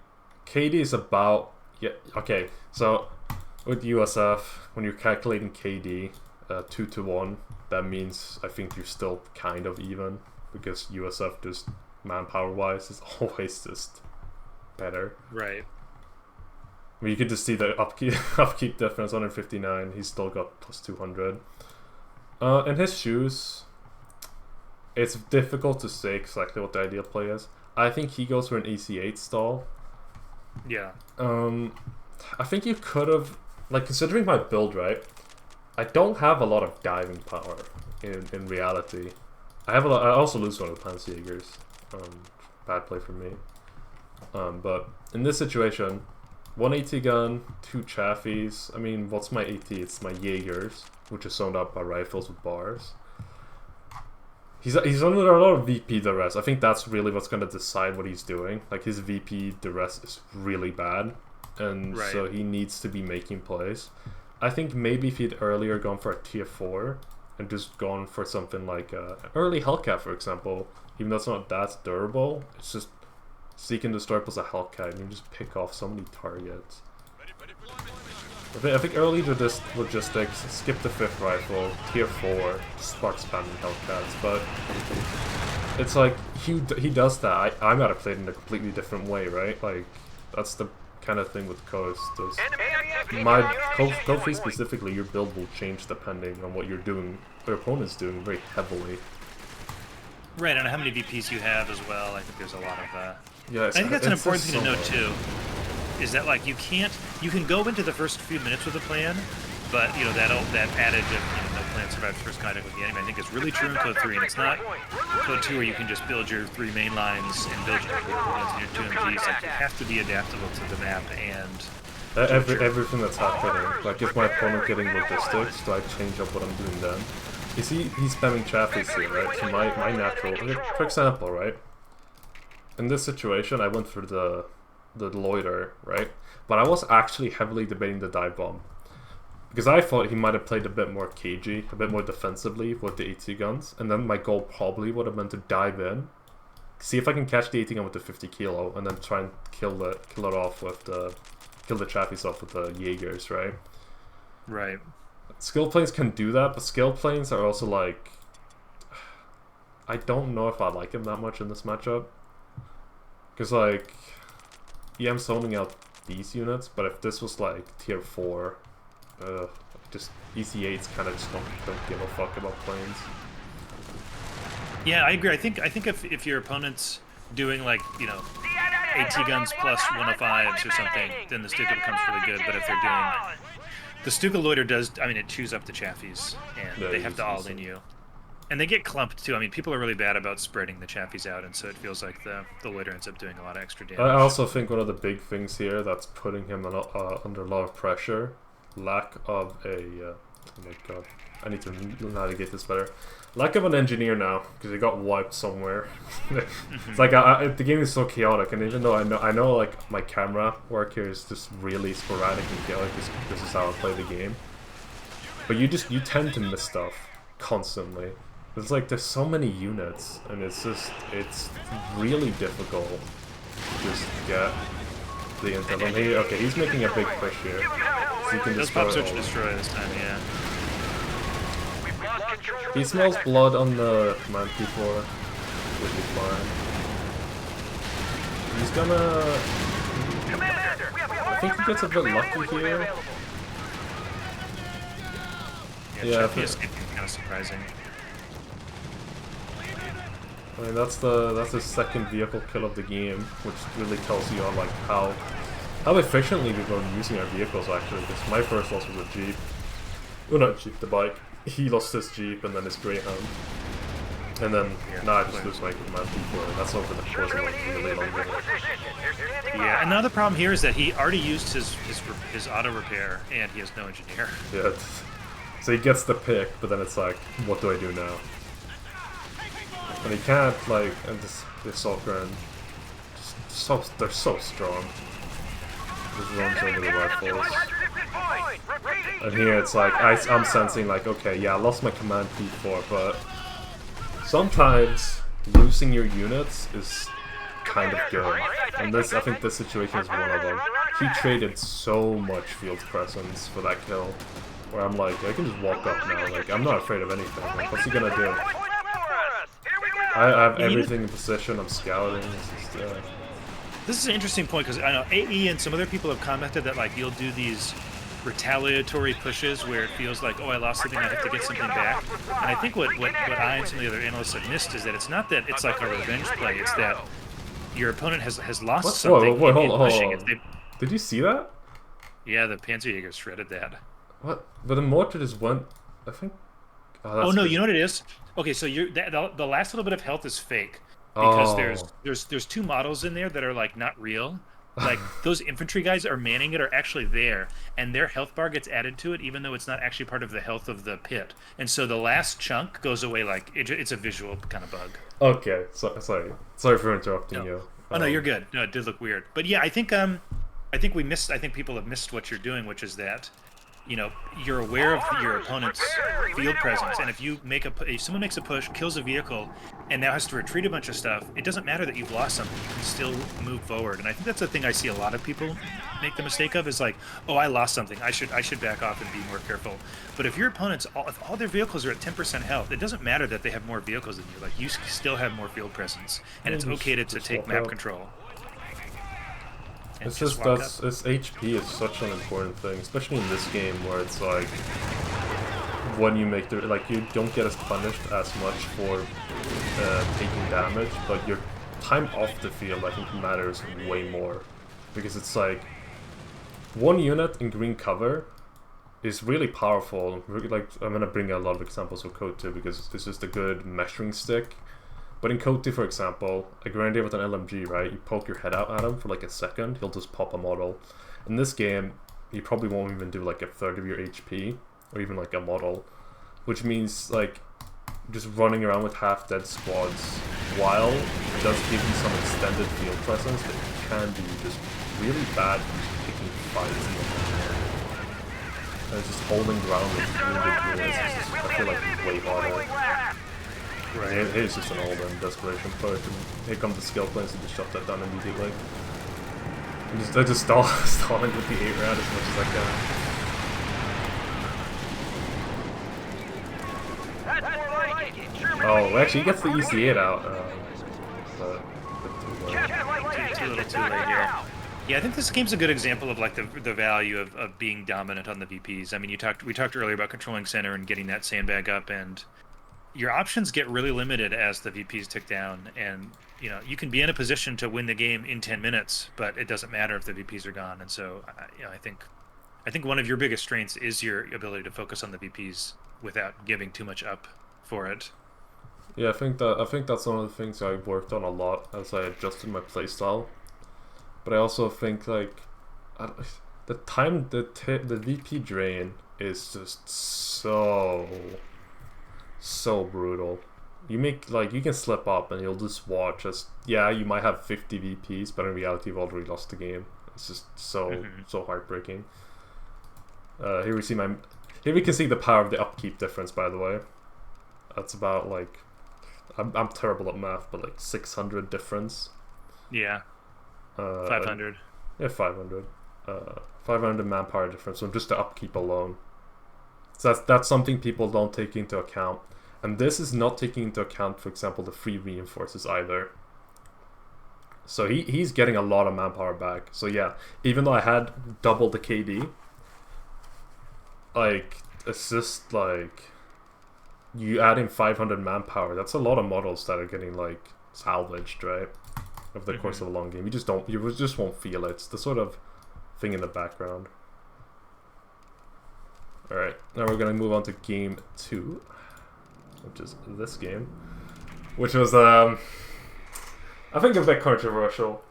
KD is about okay. So with USF, when you're calculating KD 2-to-1, that means I think you're still kind of even, because USF just manpower wise is always just better. Right. I mean, you could just see the upkeep difference, 159. He's still got plus 200. In his shoes, it's difficult to say exactly what the ideal play is. I think he goes for an AC8 stall. Yeah. I think you could have, like, considering my build, right? I don't have a lot of diving power in reality. I have a lot. I also lose one of the Panzerjägers. Bad play for me. But in this situation, one AT gun, 2 Chaffies. I mean, what's my AT? It's my Jaegers, which is sewn up by rifles with bars. He's under a lot of VP duress. I think that's really what's going to decide what he's doing. Like, his VP duress is really bad, and so he needs to be making plays. I think maybe if he'd earlier gone for a tier 4 and just gone for something like early Hellcat, for example, even though it's not that durable, it's just Seek and Destroy plus a Hellcat, and you just pick off so many targets. I think early logistics, skip the 5th rifle, tier 4, start spamming Hellcats, but it's like, he does that. I might have played in a completely different way, right? Like, that's the kind of thing with Coast. My Kofi specifically, your build will change depending on what you're doing, your opponent's doing very heavily. Right, and how many VPs you have as well. I think there's a lot of yeah, I think that's an important thing to note too. Is that like you can go into the first few minutes with a plan, but you know that adage of no plan survives first contact with the enemy, I think is really true in Code 3, and it's not Code 2 where you can just build your 3 main lines and build your equivalents and your 2 MGs. Like you have to be adaptable to the map and everything that's happening. Like if my opponent getting logistics, do I change up what I'm doing then? You see, he's spamming Chaffies here, right? So my natural, for example, right? In this situation, I went for the loiter, right? But I was actually heavily debating the dive bomb. Because I thought he might have played a bit more cagey, a bit more defensively with the AT guns. And then my goal probably would have been to dive in, see if I can catch the AT gun with the 50 kilo, and then try and kill the Chaffies off with the Jaegers, right? Right. Skill planes can do that, but skill planes are also like, I don't know if I like him that much in this matchup. Because like, yeah, I'm zoning out these units, but if this was like tier 4, just EC8s kind of just don't give a fuck about planes. Yeah, I agree. I think if your opponent's doing like, you know, AT guns plus 105s or something, then the Stuka becomes really good. But if they're doing the Stuka loiter does, I mean, it chews up the Chaffies, and they have to all in you. And they get clumped too. I mean, people are really bad about spreading the Chaffies out, and so it feels like the loiter ends up doing a lot of extra damage. I also think one of the big things here that's putting him under a lot of pressure, lack of a oh my god, I need to navigate this better. Lack of an engineer now, because he got wiped somewhere. It's like the game is so chaotic, and even though I know like my camera work here is just really sporadic and chaotic, this is how I play the game. But you tend to miss stuff constantly. It's like there's so many units, and it's really difficult to just get the intel. And okay, he's making a big push here. So you can Those pop search and destroy this time, yeah. He smells blood on the command P4, which is fine. He's gonna... I think he gets a bit lucky here. Yeah, Chaffee escaping kind of surprising. I mean, that's the second vehicle kill of the game, which really tells you like how efficiently we've been using our vehicles actually. Because my first loss was a Jeep. Oh, not Jeep, the bike. He lost his Jeep and then his Greyhound. And then now I just lose my command people, and that's over the course of like a really long game. Yeah, another problem here is that he already used his auto repair and he has no engineer. Yeah. So he gets the pick, but then it's like, what do I do now? And he can't, like, and this Solkran, they're so strong. Just runs over the rifles. And here it's like, I'm sensing like, okay, yeah, I lost my command P4, but sometimes losing your units is kind of good. And I think this situation is one of them. He traded so much field presence for that kill, where I'm like, I can just walk up now, like, I'm not afraid of anything. Like, what's he gonna do? I have everything in position, I'm scouting. This is an interesting point, because I know AE and some other people have commented that like you'll do these retaliatory pushes where it feels like, oh, I lost something, I have to get something back. And I think what I and some of the other analysts have missed is that it's not that it's like a revenge play, it's that your opponent has lost something. Whoa, hold on. Did you see that? Yeah, the Panzerjäger shredded that. What? But the mortar just went, I think... Oh no, you know what it is? Okay, so the last little bit of health is fake. Because there's 2 models in there that are like not real, Like those infantry guys are manning it are actually there, and their health bar gets added to it, even though it's not actually part of the health of the pit. And so the last chunk goes away like it's a visual kind of bug. Okay, sorry for interrupting No. you. Oh no, you're good. No, it did look weird. But yeah, I think we missed I think people have missed what you're doing, which is that you're aware of your opponent's field presence, and if you make if someone makes a push, kills a vehicle, and now has to retreat a bunch of stuff, it doesn't matter that you've lost something. You can still move forward, and I think that's the thing I see a lot of people make the mistake of is like, oh, I lost something. I should back off and be more careful. But if your opponents, if all their vehicles are at 10% health, it doesn't matter that they have more vehicles than you. Like you still have more field presence, and it's okay to take map control. It's just that's HP is such an important thing, especially in this game where it's like when you make the you don't get as punished as much for taking damage, but your time off the field I think matters way more because it's like one unit in green cover is really powerful. Like I'm gonna bring a lot of examples of Code 2 because it's just a good measuring stick. But in Code 2, for example, a grenadier with an LMG, right? You poke your head out at him for like a second, he'll just pop a model. In this game, you probably won't even do like a third of your HP, or even like a model. Which means like just running around with half-dead squads, while it does give you some extended field presence, it can be just really bad picking fights. And just holding ground with wounded units is just, I feel like, way harder. Right. Here's just an old and desperation push, and here come the skill points to just shut that down immediately. I just stalling with the 8-rad as much as I can. Oh, actually, he gets the EC8 out. But too little too late here. Yeah, I think this game's a good example of like the value of being dominant on the VPs. I mean, we talked earlier about controlling center and getting that sandbag up, and your options get really limited as the VPs tick down, and you can be in a position to win the game in 10 minutes, but it doesn't matter if the VPs are gone. And so I think one of your biggest strengths is your ability to focus on the VPs without giving too much up for it. Yeah, I think that's one of the things I worked on a lot as I adjusted my playstyle. But I also think like the VP drain is just so brutal. You can slip up and you'll just watch as you might have 50 VPs, but in reality you've already lost the game. It's just so heartbreaking. Here we can see the power of the upkeep difference, by the way. That's about like I'm terrible at math, but like 600 difference. Yeah. 500. Yeah, 500. 500 manpower difference from just the upkeep alone. So that's something people don't take into account. And this is not taking into account, for example, the free reinforces either. So he's getting a lot of manpower back. So yeah, even though I had double the KD, like it's just like you add in 500 manpower. That's a lot of models that are getting like salvaged, right? Over the course of a long game. You just won't feel it. It's the sort of thing in the background. Alright, now we're gonna move on to game 2, which is this game, which was I think a bit controversial.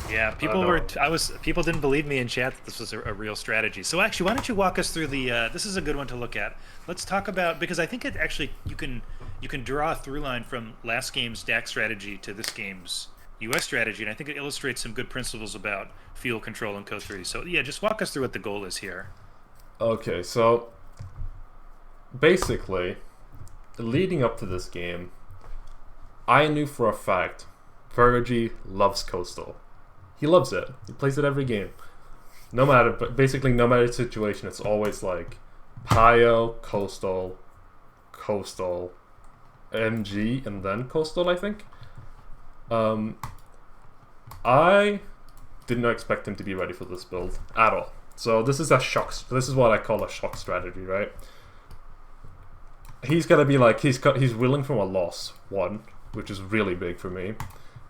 Yeah, people didn't believe me in chat that this was a real strategy. So actually, why don't you walk us through the this is a good one to look at. Let's talk about, because I think it actually you can draw a through line from last game's DAC strategy to this game's US strategy, and I think it illustrates some good principles about field control in Code 3. So yeah, just walk us through what the goal is here. Okay, so basically, leading up to this game, I knew for a fact Fergie loves Coastal. He loves it. He plays it every game. No matter the situation, it's always like Pio, Coastal, MG, and then Coastal, I think. I did not expect him to be ready for this build at all. So this is what I call a shock strategy, right? He's gotta be like he's willing from a loss, one, which is really big for me,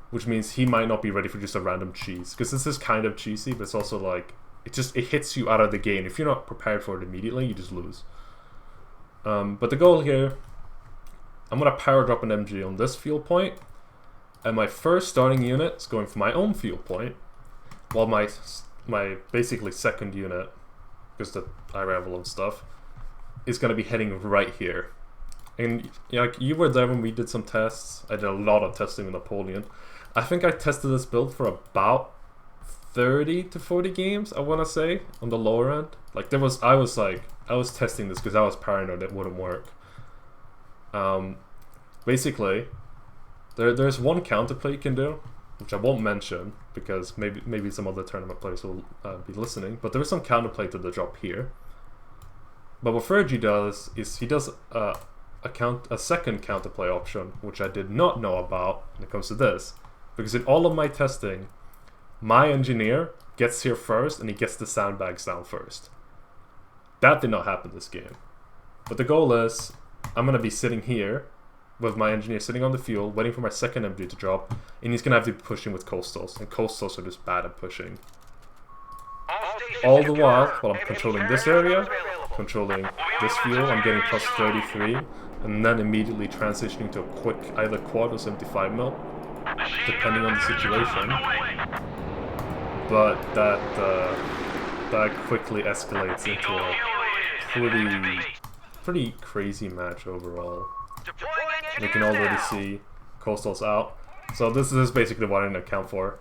which means he might not be ready for just a random cheese, because this is kind of cheesy, but it's also like it hits you out of the game. If you're not prepared for it immediately, you just lose. But the goal here, I'm gonna power drop an MG on this field point, And my first starting unit is going for my own fuel point, while my basically second unit, because the high-level and stuff, is going to be heading right here. And like you were there when we did some tests. I did a lot of testing with Napoleon. I think I tested this build for about 30 to 40 games, I want to say, on the lower end. Like I was testing this because I was paranoid it wouldn't work. Basically, there's one counterplay you can do, which I won't mention because maybe some other tournament players will be listening. But there is some counterplay to the drop here. But what Fergie does is he does a second counterplay option, which I did not know about when it comes to this, because in all of my testing, my engineer gets here first and he gets the sandbags down first. That did not happen this game. But the goal is, I'm going to be sitting here with my engineer sitting on the fuel, waiting for my second MG to drop, and he's going to have to be pushing with coastals, and coastals are just bad at pushing. All the while I'm controlling this area, controlling this fuel, I'm getting plus 33, and then immediately transitioning to a quick either quad or 75mm, depending on the situation. But that quickly escalates into a pretty crazy match overall. You can already see coastals out. So this is basically what I didn't account for.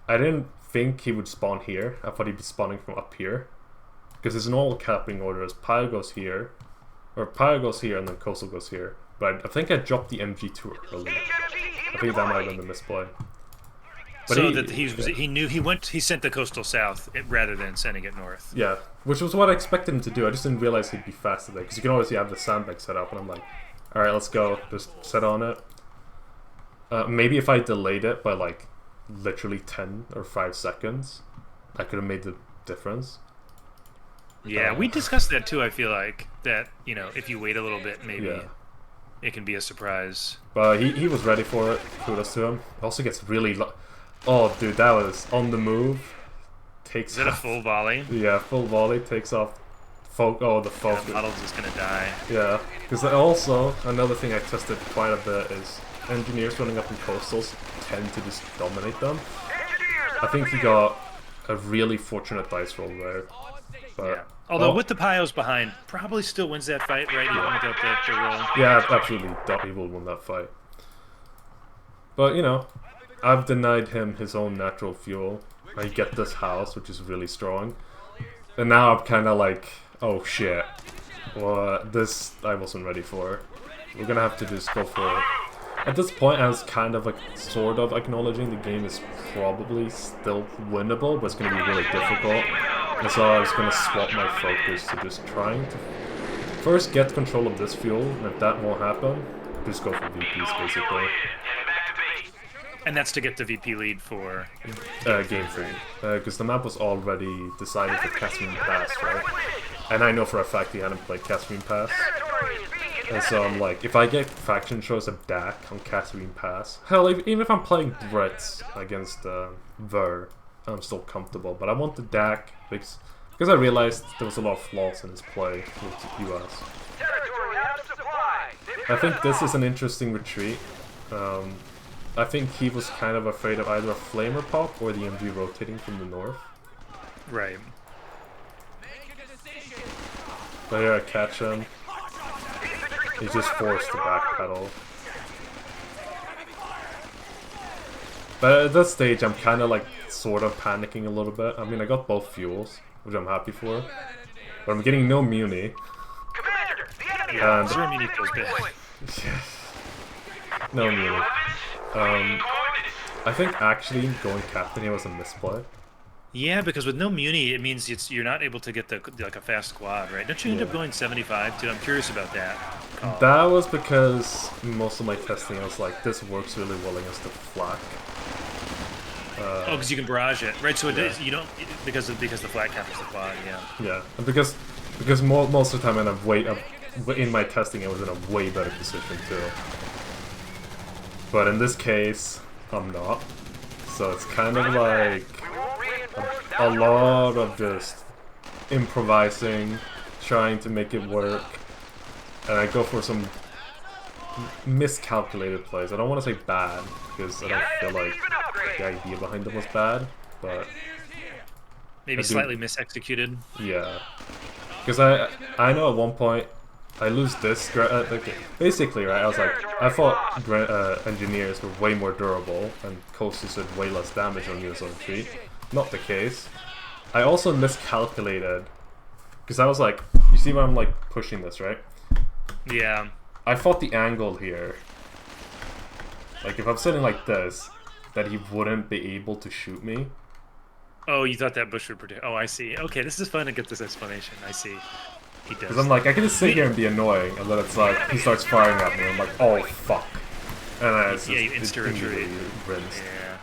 I didn't think he would spawn here. I thought he'd be spawning from up here. Because his normal capping order is Pyre goes here, or Pyre goes here and then coastal goes here. But I think I dropped the MG too early. I think that might have been the misplay. But so he sent the coastal south rather than sending it north. Yeah, which was what I expected him to do. I just didn't realize he'd be faster there because you can always have the sandbag set up, and I'm like, all right, let's go. Just set on it. Maybe if I delayed it by like literally 10 or 5 seconds, I could have made the difference. Yeah, we discussed that too. I feel like that, you know, if you wait a little bit, maybe it can be a surprise. But he was ready for it. Kudos to him. Also gets really oh, dude, that was on the move. Is it a full volley? Yeah, full volley. Takes off. The focus. The model's just gonna die. Yeah, because also another thing I tested quite a bit is engineers running up in coastals tend to just dominate them. I think he got a really fortunate dice roll there. But, yeah. Although with the Pios behind, probably still wins that fight, right? Even without the roll. Yeah, absolutely. He will win that fight. But you know, I've denied him his own natural fuel. I get this house, which is really strong, and now I'm kind of like, oh shit, well, this I wasn't ready for. We're gonna have to just go for it. At this point, I was kind of like sort of acknowledging the game is probably still winnable, but it's gonna be really difficult. And so I was gonna swap my focus to just trying to first get control of this fuel, and if that won't happen, just go for VPs basically. And that's to get the VP lead for Game 3, because the map was already decided for Catherine Pass, right? And I know for a fact he hadn't played Catherine Pass. And so I'm like, if I get faction choice of DAC on Catherine Pass, hell, even if I'm playing Brits against Ver, I'm still comfortable. But I want the DAC because I realized there was a lot of flaws in his play with the US. I think this is an interesting retreat. I think he was kind of afraid of either a flamer pop or the MG rotating from the north. Right. But here I catch him. He's just forced to backpedal. But at this stage, I'm kind of like sort of panicking a little bit. I mean, I got both fuels, which I'm happy for. But I'm getting no muni. Yeah, zero muni feels bad. No muni. I think actually going captain here was a misplay. Yeah, because with no muni, it means you're not able to get like a fast squad, right? Don't you end up going 75 too? I'm curious about that. That was because most of my testing I was like, this works really well against the flak. Oh, because you can barrage it, right? So it is, you don't because the flat cap is the quad, yeah. Yeah, and because most of the time in my testing I was in a way better position too. But in this case, I'm not. So it's kind of like a lot of just improvising, trying to make it work. And I go for some miscalculated plays. I don't want to say bad because I don't feel like the idea behind them was bad, but Maybe slightly misexecuted. Yeah, because I know at one point I lose this. Like, basically, right? I was like, I thought engineers were way more durable and coasters did way less damage on units on retreat. Not the case. I also miscalculated because I was like, you see when I'm like pushing this, right? Yeah. I thought the angle here, like if I'm sitting like this, that he wouldn't be able to shoot me. Oh, you thought that bush would protect. Oh, I see. Okay, this is fun to get this explanation. I see. He does. Because I'm like, I can just sit here and be annoying, and then it's like, he starts firing at me, and I'm like, oh fuck. And then it's yeah, just, you insta-retreat. rinsed. Yeah.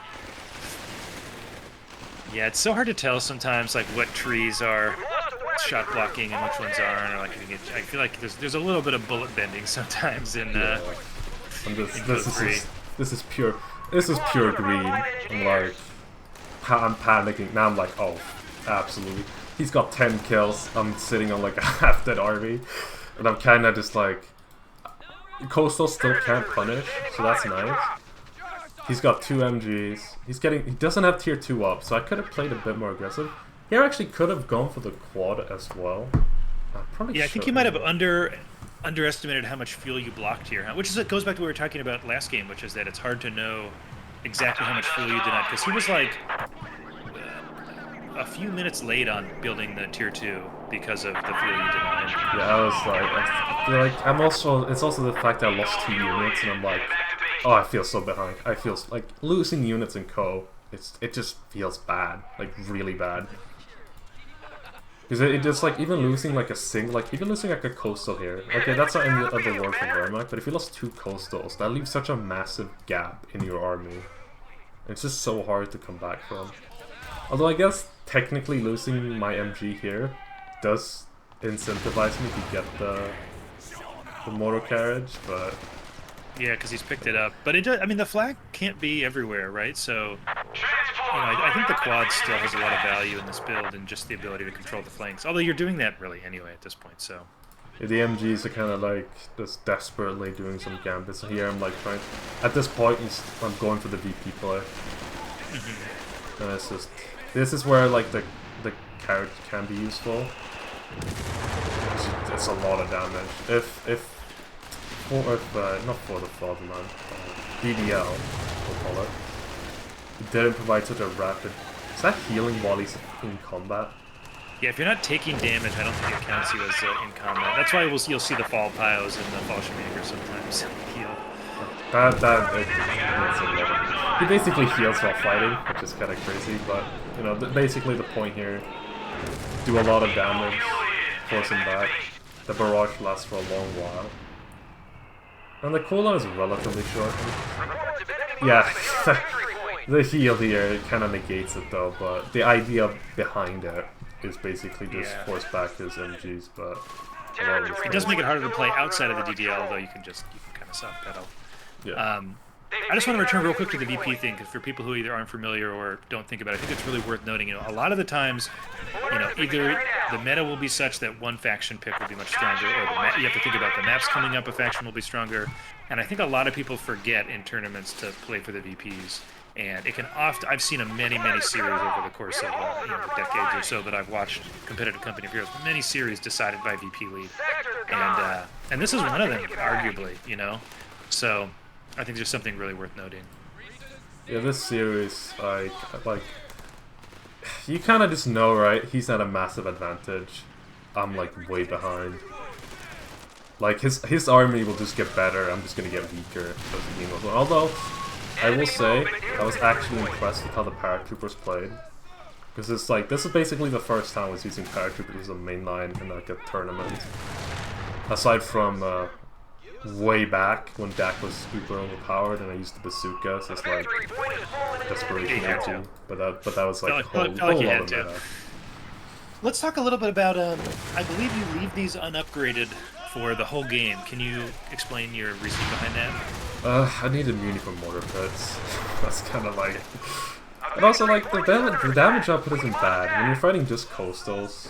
Yeah, it's so hard to tell sometimes, like, what trees are shot blocking and which ones aren't. Or like, I feel like there's a little bit of bullet bending sometimes in. Yeah. And this is pure greed. I'm like, I'm panicking now. I'm like, oh, absolutely. He's got 10 kills. I'm sitting on like a half-dead army, and I'm kind of just like, Coastal still can't punish, so that's nice. He's got 2 MGs. He doesn't have tier 2 up, so I could have played a bit more aggressive. Here actually could have gone for the quad as well. I think you might have underestimated how much fuel you blocked here, huh? Which is it goes back to what we were talking about last game, which is that it's hard to know exactly how much fuel you denied, because he was like a few minutes late on building the tier 2 because of the fuel you denied. Yeah, I feel like it's also the fact that I lost 2 units, and I'm like, oh, I feel so behind. I feel like losing units in co. It just feels bad, like really bad. Because it just like even losing like a coastal here. Okay, that's not in the other word for Vermac, but if you lost 2 coastals, that leaves such a massive gap in your army. It's just so hard to come back from. Although I guess technically losing my MG here does incentivize me to get the motor carriage, but yeah, because he's picked it up. But it does, I mean, the flag can't be everywhere, right? So, I think the quad still has a lot of value in this build and just the ability to control the flanks. Although you're doing that really anyway at this point, so. Yeah, the MGs are kind of like just desperately doing some gambits. So here I'm like trying. At this point, I'm going for the VP play. And it's just, this is where like the carrot can be useful. It's a lot of damage. Not for the fatherland, DDL, we'll call it. It didn't provide such a rapid. Is that healing while he's in combat? Yeah, if you're not taking damage, I don't think it counts you as in combat. That's why you'll see the fall pyos and the fall shemaker sometimes heal. He basically heals while fighting, which is kind of crazy. But you know, basically the point here: do a lot of damage, force him back. The barrage lasts for a long while. And the cooldown is relatively short. Yeah, the heal here kind of negates it though, but the idea behind it is basically just force back his MGs, but it does make it harder to play outside of the DDL, although you can kind of soft pedal. Yeah. I just want to return real quick to the VP thing, because for people who either aren't familiar or don't think about it, I think it's really worth noting. A lot of the times, either the meta will be such that one faction pick will be much stronger, or you have to think about the maps coming up, a faction will be stronger. And I think a lot of people forget in tournaments to play for the VPs. And it can often, I've seen many series over the course of the decades or so that I've watched competitive company of heroes, many series decided by VP lead. And this is one of them, arguably, So I think there's something really worth noting. Yeah, this series, like you kind of just know, right? He's at a massive advantage. I'm like way behind. Like his army will just get better. I'm just gonna get weaker as the game goes on. Although I will say I was actually impressed with how the paratroopers played, because it's like this is basically the first time I was using paratroopers as a main line in like a tournament. Aside from way back when Dak was super overpowered and I used the bazooka, so it's like desperation empty. But that was like a whole lot of meta. Let's talk a little bit about I believe you leave these unupgraded for the whole game. Can you explain your reasoning behind that? I needed Muni for mortar pits. That's kind of like, and also like the damage output isn't bad when you're fighting just coastals.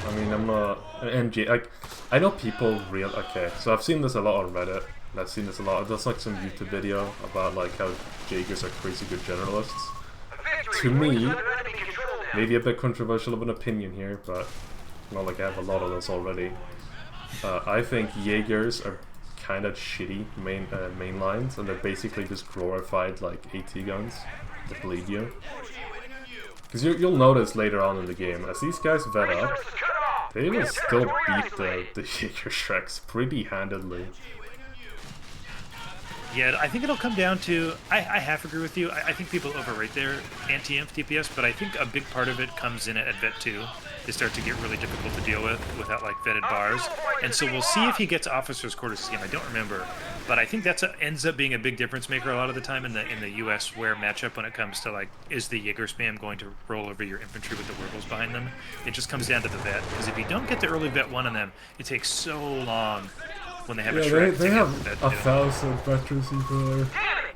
I mean, I'm not an MG. Like, I know people okay. So I've seen this a lot on Reddit. And I've seen this a lot. There's like some YouTube video about like how Jaegers are crazy good generalists. To me, maybe a bit controversial of an opinion here, but not like I have a lot of those already. I think Jaegers are kind of shitty main lines, and they're basically just glorified like AT guns that bleed you. Because you'll notice later on in the game, as these guys vet up, they will still beat the Jaeger Shreks pretty handedly. Yeah, I think it'll come down to, I half agree with you. I think people overrate their anti-inf DPS, but I think a big part of it comes in at Vet 2. They start to get really difficult to deal with without like vetted bars. And so we'll see if he gets Officer's Quarters this game. I don't remember. But I think that's ends up being a big difference maker a lot of the time in the US where matchup when it comes to like, is the Jaeger spam going to roll over your infantry with the Wurgles behind them? It just comes down to the vet. Because if you don't get the early vet 1 on them, it takes so long when they have a Shrek. They have 1,000 veterans for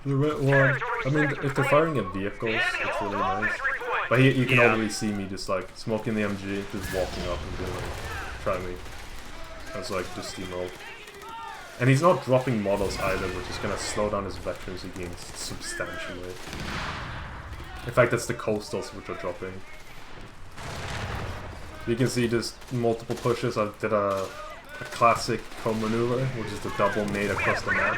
the red one. I mean, if they're firing at vehicles, it's really nice. But you can already see me just like smoking the MG, just walking up and being like, try me. I was like, just steamroll. And he's not dropping models either, which is gonna slow down his veterans against substantially. In fact, that's the coastals which are dropping. You can see just multiple pushes. I did a classic comb maneuver, which is the double nade across the map.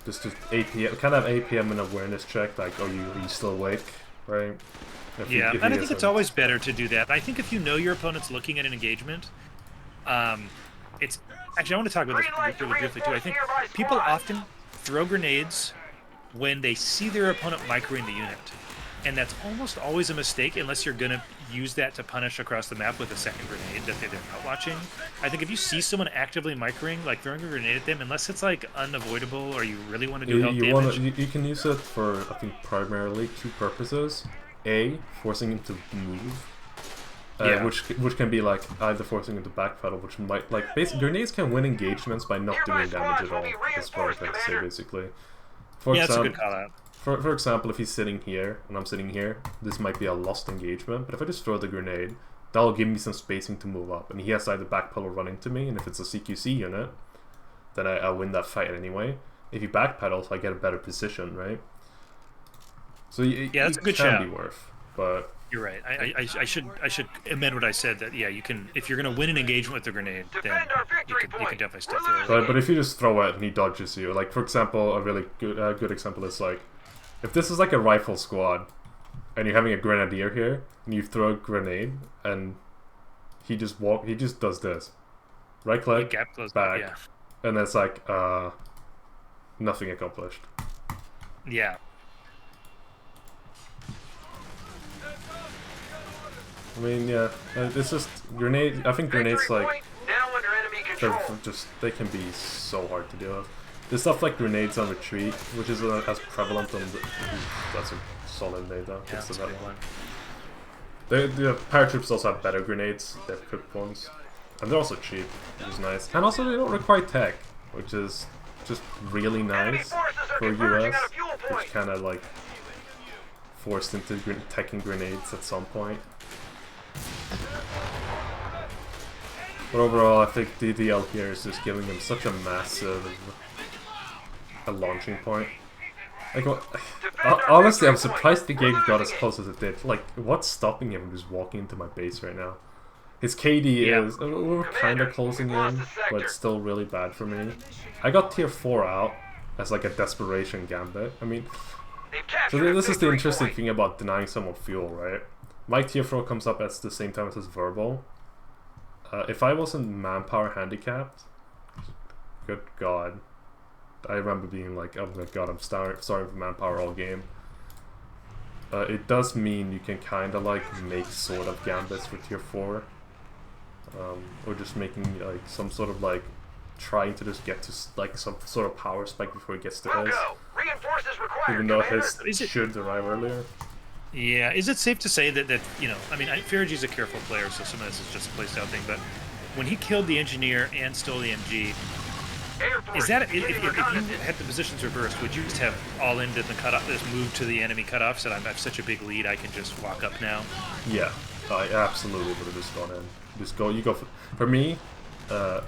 Just APM, kind of APM an awareness check, like, are you still awake, right? If and I think it's always better to do that. I think if you know your opponent's looking at an engagement, it's... Actually, I want to talk about this really briefly, too. I think people often throw grenades when they see their opponent microing the unit. And that's almost always a mistake unless you're going to use that to punish across the map with a second grenade that they're not watching. I think if you see someone actively microing, like throwing a grenade at them, unless it's like unavoidable or you really want to do health damage... You can use it for, I think, primarily 2 purposes. A, forcing him to move. Which can be like either forcing him to backpedal, which might like basically grenades can win engagements by not doing damage at all. That's what I can say basically. That's a good call out. For example, if he's sitting here and I'm sitting here, this might be a lost engagement. But if I just throw the grenade, that'll give me some spacing to move up, and he has either backpedal running to me, and if it's a CQC unit, then I win that fight anyway. If he backpedals, I get a better position, right? So that's a good can shout. be worth, but. You're right. I should amend what I said. That you can, if you're going to win an engagement with the grenade, then you can definitely still throw it. But if you just throw it and he dodges you, like for example, a really good example is like, if this is like a rifle squad, and you're having a grenadier here, and you throw a grenade, and he just does this, right click, back, and it's like nothing accomplished. Yeah. I mean, yeah, it's just grenade. I think grenades like they can be so hard to deal with. There's stuff like grenades on retreat, which is as prevalent on the. That's a solid nade though. Yeah, that's a big one. The paratroops also have better grenades. They have equipped ones, and they're also cheap, which is nice. And also they don't require tech, which is just really nice for US, which kind of like forced into teching grenades at some point. But overall, I think DDL here is just giving him such a massive launching point. Like, honestly, I'm surprised the game got as close as it did. Like, what's stopping him from just walking into my base right now? His KD is... We're kind of closing in, but it's still really bad for me. I got tier 4 out as like a desperation gambit. I mean... So this is the interesting thing about denying someone fuel, right? My tier 4 comes up at the same time as his verbal. If I wasn't manpower handicapped, good god, I remember being like, oh my god, I'm starving for manpower all game. It does mean you can kind of like make sort of gambits for tier 4. Or just making like some sort of like trying to just get to like some sort of power spike before he gets to his. Even though his should arrive earlier. Yeah, is it safe to say that you know, I mean, Farage's a careful player, so some of this is just a placed out thing, but when he killed the engineer and stole the MG, is that, if you had the positions reversed, would you just have all in the cutoff, just move to the enemy cutoff, said I have such a big lead, I can just walk up now? Yeah, I absolutely would have just gone in. Just go, you go, for me,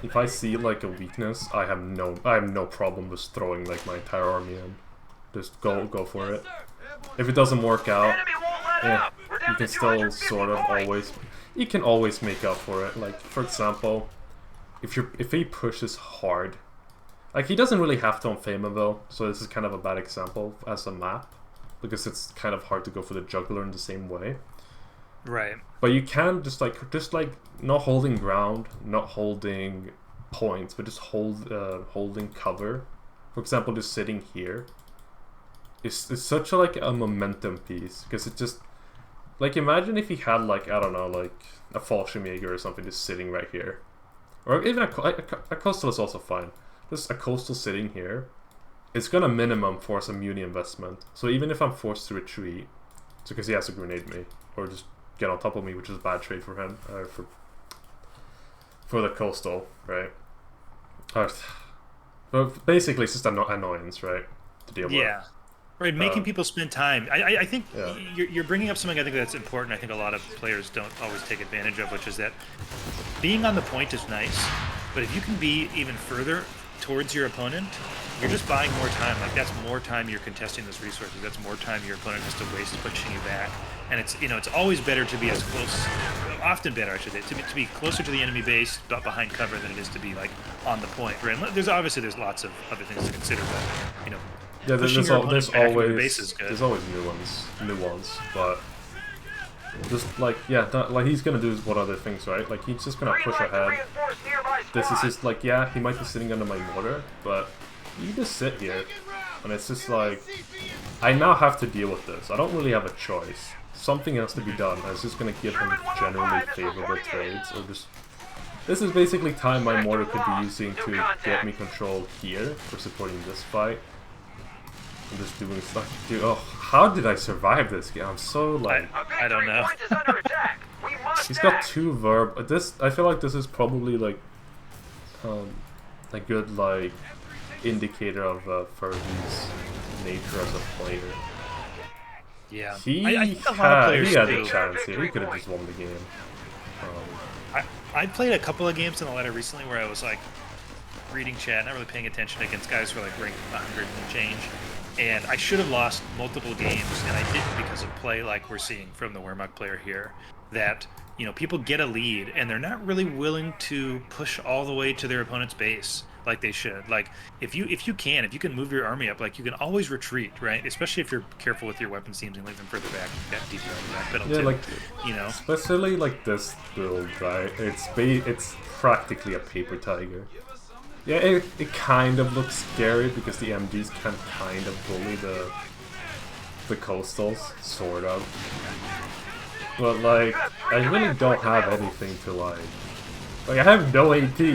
if I see like a weakness, I have no problem just throwing like my entire army in. Just go for it. If it doesn't work out, yeah, you can still sort of always, you can always make up for it. Like for example, if he pushes hard, like he doesn't really have to on Famaville, so this is kind of a bad example as a map because it's kind of hard to go for the juggler in the same way. Right. But you can just like not holding ground, not holding points, but just holding cover. For example, just sitting here. It's such a, like a momentum piece because it just like imagine if he had like I don't know like a Fallschirmjäger or something just sitting right here, or even a coastal is also fine. Just a coastal sitting here, it's gonna minimum force a muni investment. So even if I'm forced to retreat, it's because he has to grenade me or just get on top of me, which is a bad trade for him for the coastal, right? But basically, it's just an annoyance, right, to deal with. Yeah. Right, making people spend time. I think you're bringing up something I think that's important. I think a lot of players don't always take advantage of, which is that being on the point is nice, but if you can be even further towards your opponent, you're just buying more time. Like that's more time you're contesting those resources. That's more time your opponent has to waste pushing you back. And it's it's always better to be as close, often better I should say, to be closer to the enemy base but behind cover than it is to be like on the point. Right? And there's lots of other things to consider, but yeah, there's always nuance, but just like like he's gonna do one other things, right? Like he's just gonna push ahead. This is just like he might be sitting under my mortar, but you just sit here, and it's just like I now have to deal with this. I don't really have a choice. Something has to be done. I was just gonna give him generally favorable trades, or just this is basically time my mortar could be using to get me control here for supporting this fight. I'm just doing stuff. Dude, oh, how did I survive this game? I'm so like I don't know. He's got 2 verb. I feel like this is probably like a good like indicator of Fergie's nature as a player. Yeah, he had a chance here. He could have just won the game. I played a couple of games in the ladder recently where I was like reading chat, not really paying attention against guys who are like ranked 100 and change. And I should have lost multiple games, and I didn't because of play like we're seeing from the Wehrmacht player here. That people get a lead, and they're not really willing to push all the way to their opponent's base like they should. Like if you can move your army up, like you can always retreat, right? Especially if you're careful with your weapon teams and leave them further back. That deep back pedal too. Like especially like this build, right? It's practically a paper tiger. Yeah, it kind of looks scary because the MGs can kind of bully the coastals, sort of. But like, I really don't have anything to like I have no AT. I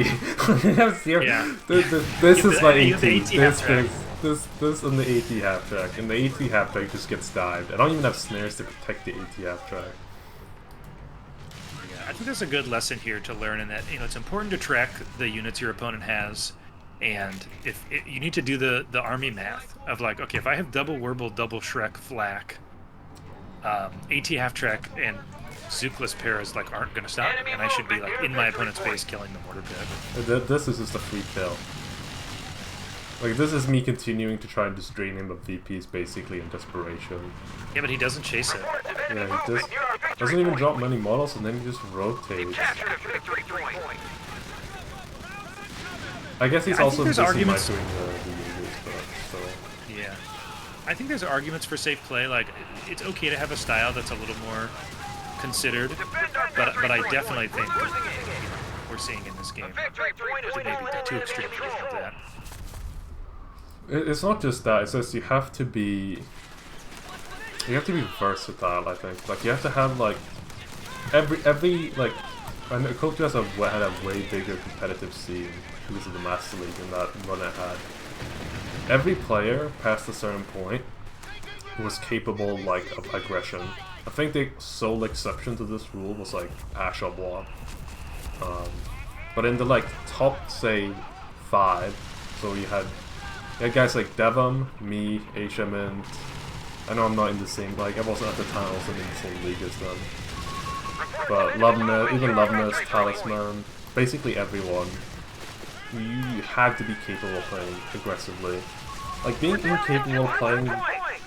have zero. Yeah. This is my AT. This and the AT half track, and the AT half track just gets dived. I don't even have snares to protect the AT half track. I think that's a good lesson here to learn in that it's important to track the units your opponent has, and you need to do the army math of like, okay, if I have double Werble, double Shrek, Flak, AT half track, and Zookless pairs like aren't going to stop, and I should be like in my opponent's base killing the mortar pit. This is just a free kill. Like this is me continuing to try and just drain him of VPs basically in desperation. Yeah, but he doesn't chase it. Yeah, he just doesn't even drop many models, and then he just rotates. I guess he's also busy doing the Jaegers stuff, so. Yeah. I think there's arguments for safe play. Like, it's okay to have a style that's a little more considered, but I definitely think we're seeing in this game maybe too extreme of that. It's not just that. It's just you have to be versatile. I think like you have to have like every like. And Culture had a way bigger competitive scene because of the Master League and that run it had. Every player past a certain point was capable like of aggression. I think the sole exception to this rule was like Ash Obwa. But in the like top say 5, so you had guys like Devam, me, Mint. I know I'm not in the same like I wasn't at the time. I wasn't in the same league as them. But Loveness, Talisman, basically everyone, you had to be capable of playing aggressively. Like, being incapable of playing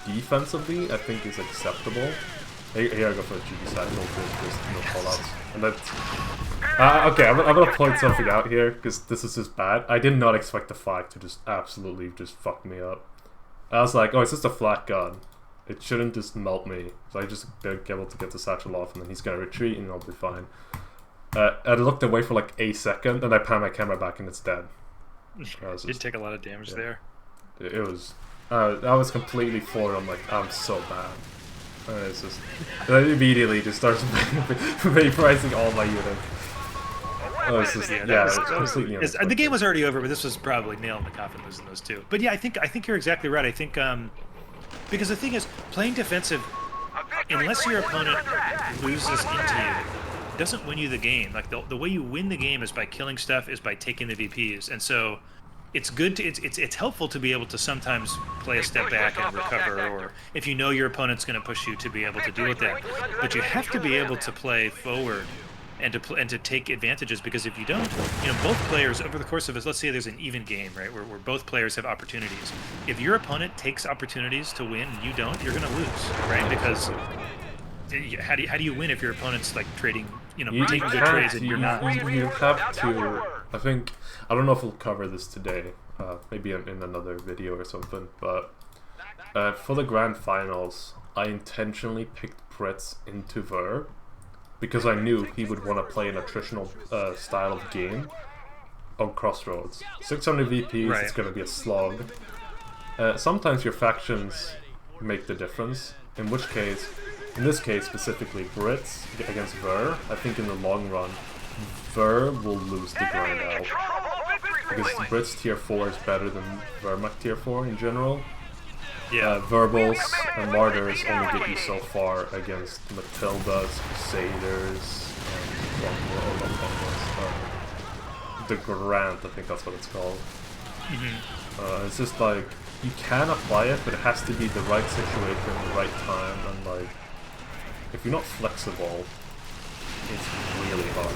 defensively, I think is acceptable. Here I go for a cheeky side, there's no callouts. And that's... okay, I'm gonna point something out here, because this is just bad. I did not expect the flag to just absolutely just fuck me up. I was like, oh, it's just a flat gun. It shouldn't just melt me. So I just be able to get the satchel off, and then he's gonna retreat, and I'll be fine. I looked away for like a second, and I pan my camera back, and it's dead. Did take a lot of damage there. It was... I was completely floored. I'm like, I'm so bad. It's just... And I immediately just starts vaporizing all my units. Oh, it's just, it's completely unexpected. The game was already over, but this was probably nail in the coffin losing those two. But yeah, I think you're exactly right. I think because the thing is, playing defensive, unless your opponent loses into you, doesn't win you the game. Like the way you win the game is by killing stuff, is by taking the VPs, and so it's good to it's helpful to be able to sometimes play a step back and recover, or if you know your opponent's going to push you, to be able to deal with that. But you have to be able to play forward and to take advantages, because if you don't, both players over the course of this, let's say there's an even game, right, where both players have opportunities. If your opponent takes opportunities to win and you don't, you're going to lose, right? Because how do you win if your opponent's like trading, taking good trades and you're not? You have to. I don't know if we'll cover this today, maybe in another video or something. But for the grand finals, I intentionally picked Fritz into Ver, because I knew he would want to play an attritional style of game on Crossroads. 600 VPs, right. It's going to be a slog. Sometimes your factions make the difference, in this case specifically, Brits against Ver, I think in the long run, Ver will lose the grind out. Because Brits tier 4 is better than Wehrmacht tier 4 in general. Yeah. Verbals and Martyrs only get you so far against Matildas, Crusaders, the Grant, I think that's what it's called. It's just like, you can apply it, but it has to be the right situation, the right time, and like, if you're not flexible, it's really hard.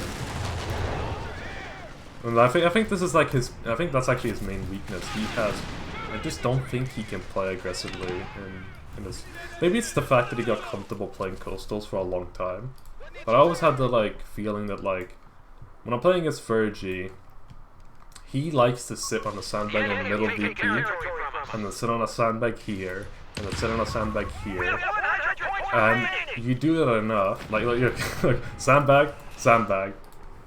And I think this is like I think that's actually his main weakness. I just don't think he can play aggressively in this. Maybe it's the fact that he got comfortable playing coastals for a long time. But I always had the like feeling that like when I'm playing against Fergie, he likes to sit on a sandbag in the middle VP, and then sit on a sandbag here, and then sit on a sandbag here. And you do that enough, like sandbag,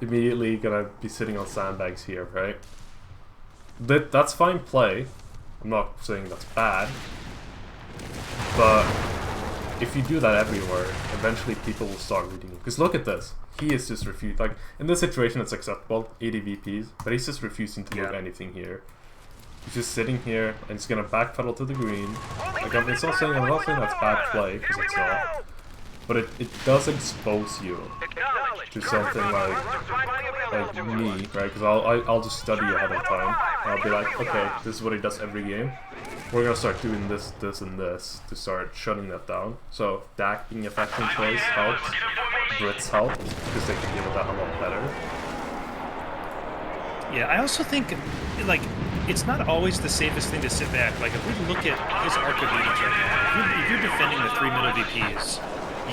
immediately gonna be sitting on sandbags here, right? That's fine play. I'm not saying that's bad, but if you do that everywhere, eventually people will start reading you. Because look at this, he is just refused. Like in this situation, it's acceptable, 80 VPs, but he's just refusing to move anything here. He's just sitting here and he's gonna backpedal to the green. Like I'm not saying that's bad play, because it's not. But it does expose you to something like me, right? Because I'll just study ahead of time. And I'll be like, okay, this is what he does every game. We're gonna start doing this, this, and this to start shutting that down. So Dak being a faction choice helps. Brits help because they can deal with that a lot better. Yeah, I also think like it's not always the safest thing to sit back. Like if we look at his arc of units right now, if you're defending the 3 middle VPs,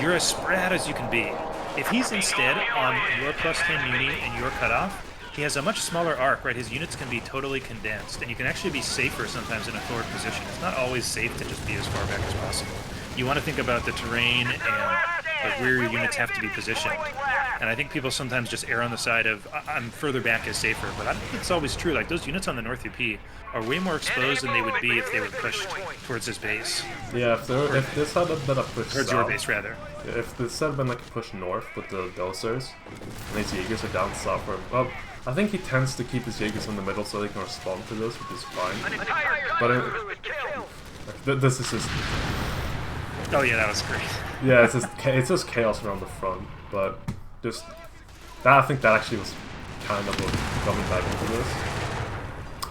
you're as spread out as you can be. If he's instead on your +10 uni and your cutoff, he has a much smaller arc, right? His units can be totally condensed, and you can actually be safer sometimes in a forward position. It's not always safe to just be as far back as possible. You want to think about the terrain and like where your units have to be positioned. And I think people sometimes just err on the side of, I'm further back is safer, but I don't think it's always true. Like those units on the North UP are way more exposed than they would be if they were pushed towards his base. Yeah, if this had been a push towards south, your base, rather. If this had been like a push north with the Dosers, and his Jaegers are down south, well, I think he tends to keep his Jaegers in the middle so they can respond to this, which is fine. But this is just... Oh yeah, that was great. Yeah, it's just chaos around the front, but just that, I think that actually was kind of what got me back into this.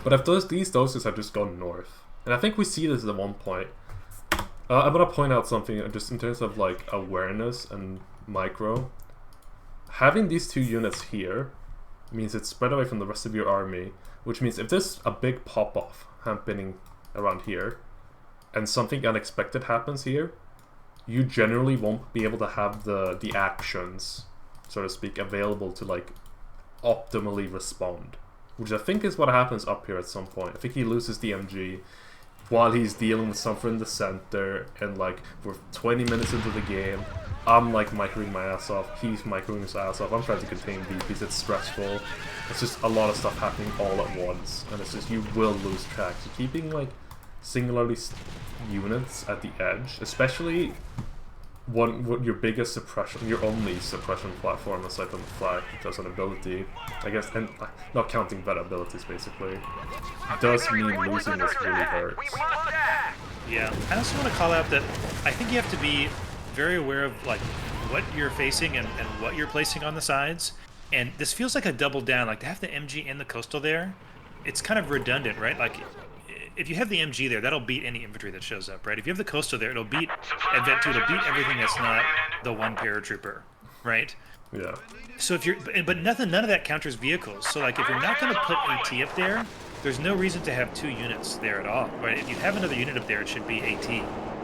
But if these doses had just gone north, and I think we see this at one point. I'm gonna point out something just in terms of like awareness and micro. Having these two units here means it's spread away from the rest of your army, which means if there's a big pop-off happening around here, and something unexpected happens here, you generally won't be able to have the actions, so to speak, available to like optimally respond. Which I think is what happens up here at some point. I think he loses the MG while he's dealing with something in the center, and like we're 20 minutes into the game, I'm like microing my ass off, he's microing his ass off, I'm trying to contain VPs, it's stressful. It's just a lot of stuff happening all at once, and it's just, you will lose track. So keeping like singularly units at the edge, especially what your biggest suppression, your only suppression platform aside from the flag, which has an ability, I guess, and not counting vet abilities basically, does mean losing this really hurts. Yeah, I also want to call out that I think you have to be very aware of like what you're facing and what you're placing on the sides. And this feels like a double down, like to have the MG and the coastal there, it's kind of redundant, right? Like if you have the MG there, that'll beat any infantry that shows up, right? If you have the coastal there, it'll beat Advent 2, it'll beat everything that's not the one paratrooper, right? Yeah. So if you're, but none of that counters vehicles. So like if you're not going to put AT up there, there's no reason to have 2 units there at all, right? If you have another unit up there, it should be AT,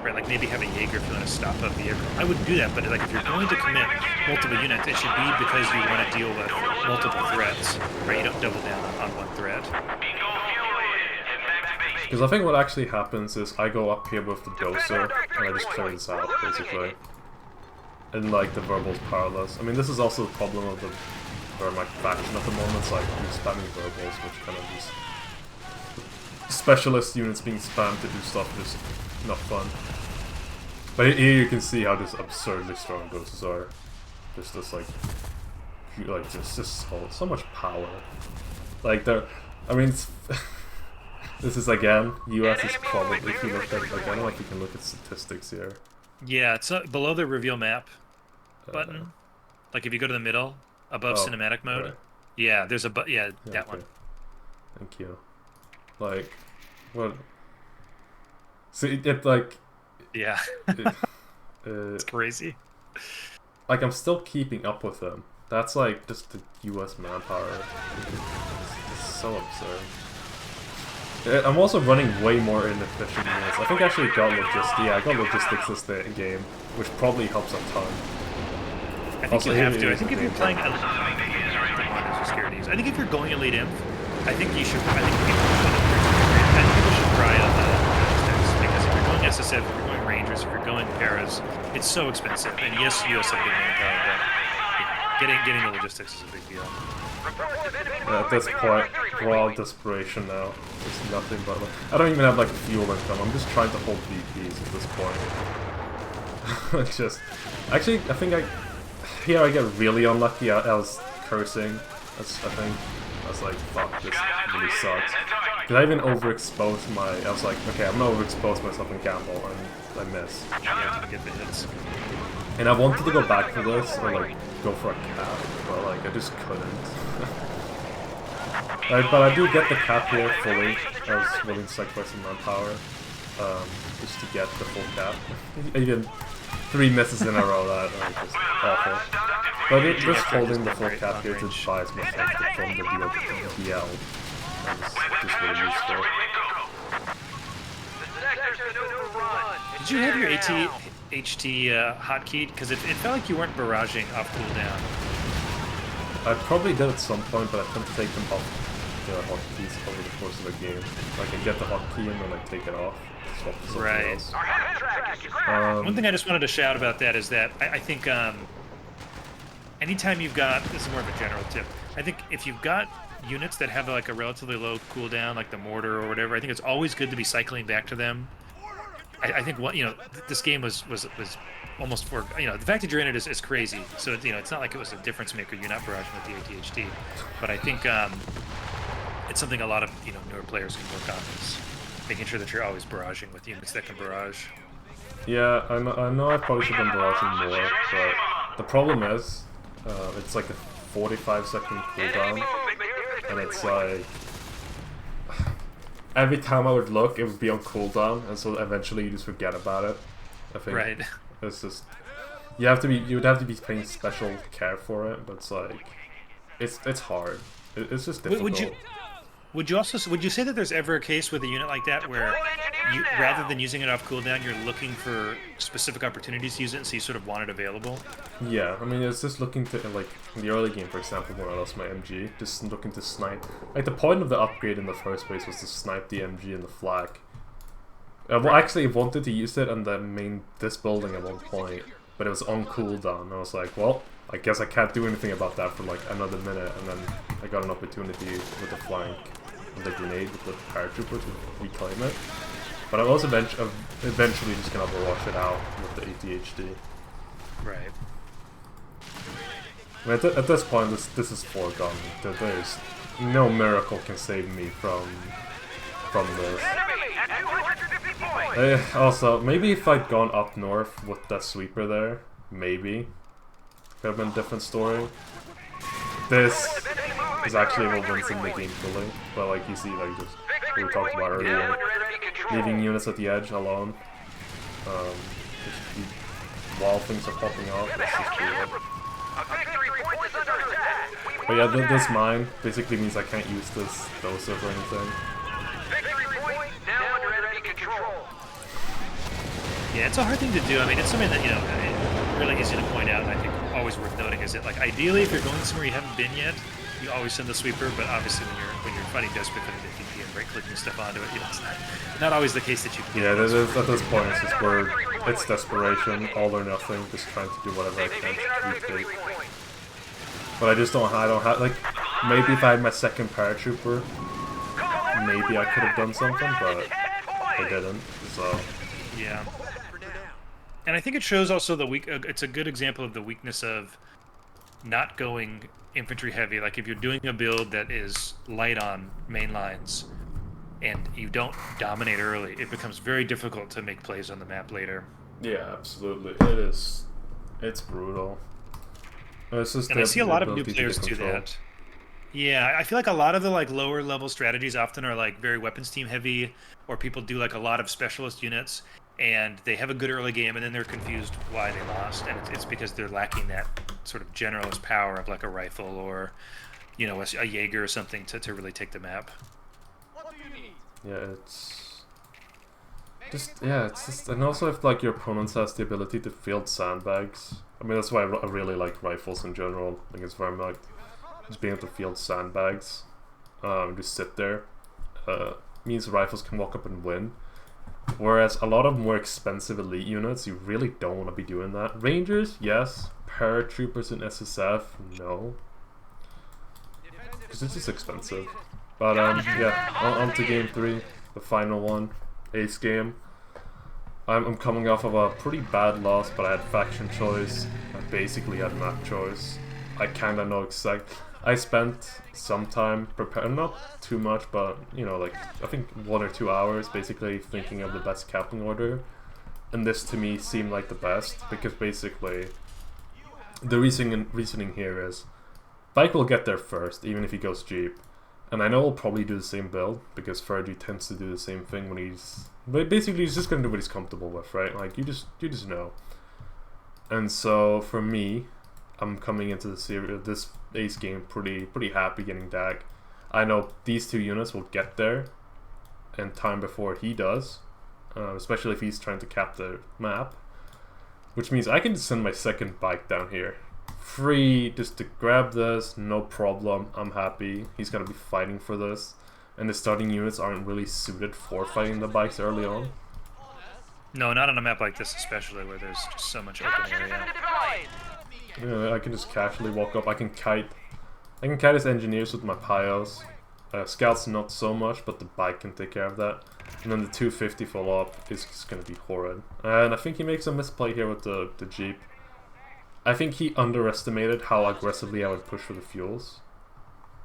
right? Like maybe have a Jaeger if you want to stop a vehicle. I wouldn't do that, but like if you're going to commit multiple units, it should be because you want to deal with multiple threats, right? You don't double down on one threat. Because I think what actually happens is I go up here with the doser, and I just clear this out, basically. And like, the verbal's powerless. I mean, this is also the problem of the Vermac faction at the moment, it's like, you're spamming verbals, which kind of just... specialist units being spammed to do stuff is not fun. But here you can see how just absurdly strong doses are. Just like just so much power. Like, they're... I mean, it's... This is again, US is probably, if you look at, like, I don't know if you can look at statistics here. Yeah, it's below the reveal map button. Like if you go to the middle, above cinematic mode. Right. Yeah, there's a yeah, that one. Thank you. Like, what? See, it like... Yeah. It's crazy. Like, I'm still keeping up with them. That's like, just the US manpower. It's so absurd. I'm also running way more inefficient units. I think I actually got logistics. Yeah, I got logistics this game, which probably helps a ton. I think also, you have to. I think if you're playing I think if you're going Elite Inf, I think you should. I think people should try out the logistics, because if you're going SSF, if you're going Rangers, if you're going Paras, it's so expensive. And yes, US have good manpower, but getting the logistics is a big deal. Yeah, at this point, we're all desperation now. There's nothing but like, I don't even have like fuel income. I'm just trying to hold VPs at this point. It's just, actually, I think here I get really unlucky. I was cursing. I think I was like, fuck, this really sucks. Because I even overexposed I was like, okay, I'm gonna overexpose myself in gamble, and I miss. You have to get the hits. And I wanted to go back for this, or like go for a cap, but like I just couldn't. But I do get the cap here fully. I was willing to sacrifice some manpower, just to get the full cap. Even 3 misses in a row, that was just awful. But just holding the full cap here to buy as much from the DL is just really useful. Did you have your HT hotkeyed? Because it felt like you weren't barraging off cooldown. I probably did at some point, but I couldn't take them off the hotkeys over the course of the game. I can get the hotkey and then like take it off. Swap to something else. One thing I just wanted to shout about that is that I think anytime you've got, this is more of a general tip, I think if you've got units that have like a relatively low cooldown, like the mortar or whatever, I think it's always good to be cycling back to them. I think this game was almost for, the fact that you're in it is crazy. So it's not like it was a difference maker. You're not barraging with the ATHT, but I think it's something a lot of newer players can work on, is making sure that you're always barraging with units that can barrage. Yeah, I know I probably should have been barraging more, but the problem is it's like a 45-second cooldown, and it's like every time I would look, it would be on cooldown, and so eventually you just forget about it. I think. Right. It's just you would have to be paying special care for it, but it's like it's hard. It's just Would you difficult. would you say that there's ever a case with a unit like that where you rather than using it off cooldown, you're looking for specific opportunities to use it, and so you sort of want it available? Yeah, I mean, it's just looking to, like, in the early game, for example, when I lost my MG, just looking to snipe. Like, the point of the upgrade in the first place was to snipe the MG and the flak. Well, actually, I wanted to use it on this building at one point, but it was on cooldown. I was like, well, I guess I can't do anything about that for, like, another minute, and then I got an opportunity with the flank, with the grenade, with the paratrooper to reclaim it. But I was eventually just gonna overwatch it out with the ADHD. Right. I mean, at this point, this is foregone. There's no miracle can save me from this. Also, maybe if I'd gone up north with that sweeper there, maybe could have been a different story. This is actually what wins in the game fully, but like you see, like just we were talking about earlier, leaving units at the edge alone, while things are popping off. It's just weird. But yeah, this mine basically means I can't use this doser or anything. Yeah, it's a hard thing to do. I mean, it's something that, really easy to point out, and I think always worth noting is that, like, ideally, if you're going somewhere you haven't been yet, you always send the sweeper. But obviously, when you're fighting desperate for the DP and right-clicking stuff onto it, it's not always the case that you can get. Yeah, at this point, it's just where it's desperation, all or nothing, just trying to do whatever I can to retake. But I don't have, like, maybe if I had my second paratrooper, maybe I could have done something, but I didn't, so. Yeah. And I think it shows also it's a good example of the weakness of not going infantry heavy. Like, if you're doing a build that is light on main lines and you don't dominate early, it becomes very difficult to make plays on the map later. Yeah, absolutely. It is. It's brutal. It's just and I see a lot of new players do that. Yeah, I feel like a lot of the lower level strategies often are like very weapons team heavy, or people do like a lot of specialist units, and they have a good early game, and then they're confused why they lost, and it's because they're lacking that sort of generalist power of like a rifle or, a Jaeger or something to really take the map. Yeah, it's just, and also if like your opponent has the ability to field sandbags. I mean, that's why I really like rifles in general. I think it's very much just being able to field sandbags, just sit there, means rifles can walk up and win. Whereas a lot of more expensive elite units, you really don't want to be doing that. Rangers, yes. Paratroopers and SSF, no. Because it's just expensive. But yeah, on to game 3, the final one, ace game. I'm coming off of a pretty bad loss, but I had faction choice. I basically had map choice. I kind of know exact. I spent some time preparing, not too much, but like I think 1 or 2 hours, basically thinking of the best capping order. And this to me seemed like the best, because basically the reasoning here is Bike will get there first, even if he goes Jeep. And I know he'll probably do the same build, because Fergie tends to do the same thing when he's... But basically he's just going to do what he's comfortable with, right? Like, you just know. And so, for me, I'm coming into this ace game pretty happy getting Dak. I know these two units will get there in time before he does, especially if he's trying to cap the map. Which means I can just send my second bike down here. Free, just to grab this, no problem, I'm happy. He's going to be fighting for this. And the starting units aren't really suited for fighting the bikes early on. No, not on a map like this especially, where there's just so much open area. Yeah, I can just casually walk up, I can kite his engineers with my Pyos. Scouts not so much, but the bike can take care of that. And then the 250 follow-up is just going to be horrid. And I think he makes a misplay here with the Jeep. I think he underestimated how aggressively I would push for the fuels.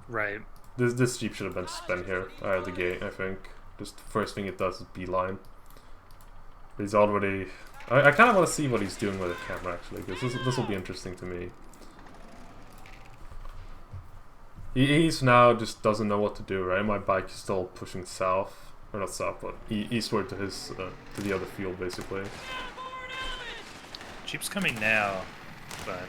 Right. This Jeep should have been spent here out of the gate, I think. Just the first thing it does is beeline. He's already... I kind of want to see what he's doing with the camera, actually, because this will be interesting to me. He's now just doesn't know what to do, right? My bike is still pushing south. Or not south, but eastward to his to the other field, basically. Jeep's coming now, but...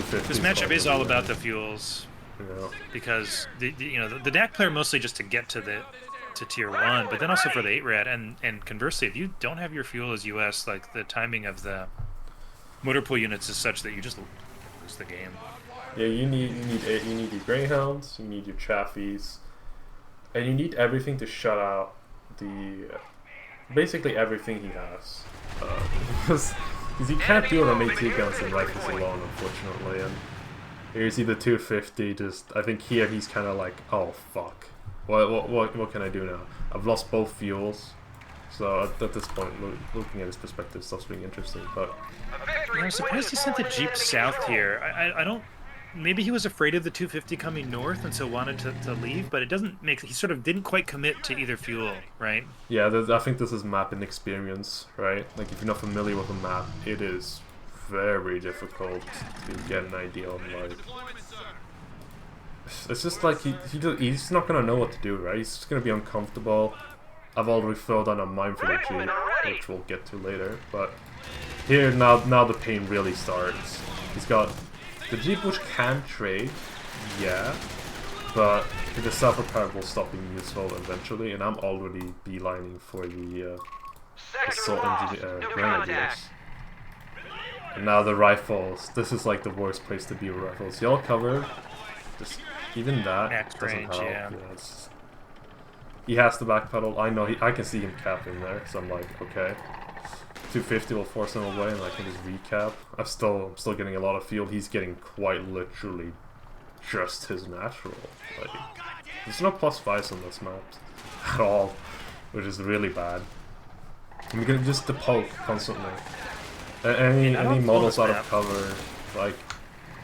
250. This matchup is all about the fuels. Yeah. Because the DAC player mostly just to get to tier 1, but then also for the 8-rad, and conversely, if you don't have your fuel as US, like the timing of the motor pool units is such that you just lose the game. Yeah, you need your Greyhounds, you need your Chaffies, and you need everything to shut out basically everything he has, because he can't do it on AT guns and rifles alone, unfortunately. And here's the 250. I think here he's kind of like, oh fuck, what can I do now? I've lost both fuels, so at this point, looking at his perspective, stuff's being interesting. But I'm surprised he sent the Jeep south here. I don't. Maybe he was afraid of the 250 coming north and so wanted to leave, but it doesn't make. He sort of didn't quite commit to either fuel, right? Yeah, I think this is map inexperience, right? Like if you're not familiar with a map, it is very difficult to get an idea on like. It's just like he's not gonna know what to do, right? He's just gonna be uncomfortable. I've already filled on a mine for the Jeep, which we'll get to later, but here now the pain really starts. He's got the Jeep, which can trade, yeah, but the self-repair will stop being useful eventually, and I'm already beelining for the assault grenadiers. And now the rifles. This is like the worst place to be with rifles. Y'all cover. Just even that doesn't help. Yeah, he has to backpedal. I know I can see him capping there, so I'm like, okay. 250 will force him away, and I can just recap. I'm still getting a lot of field. He's getting quite literally just his natural. Like, there's no +5s on this map at all, which is really bad. And we're gonna just poke constantly. Any models out of cover, like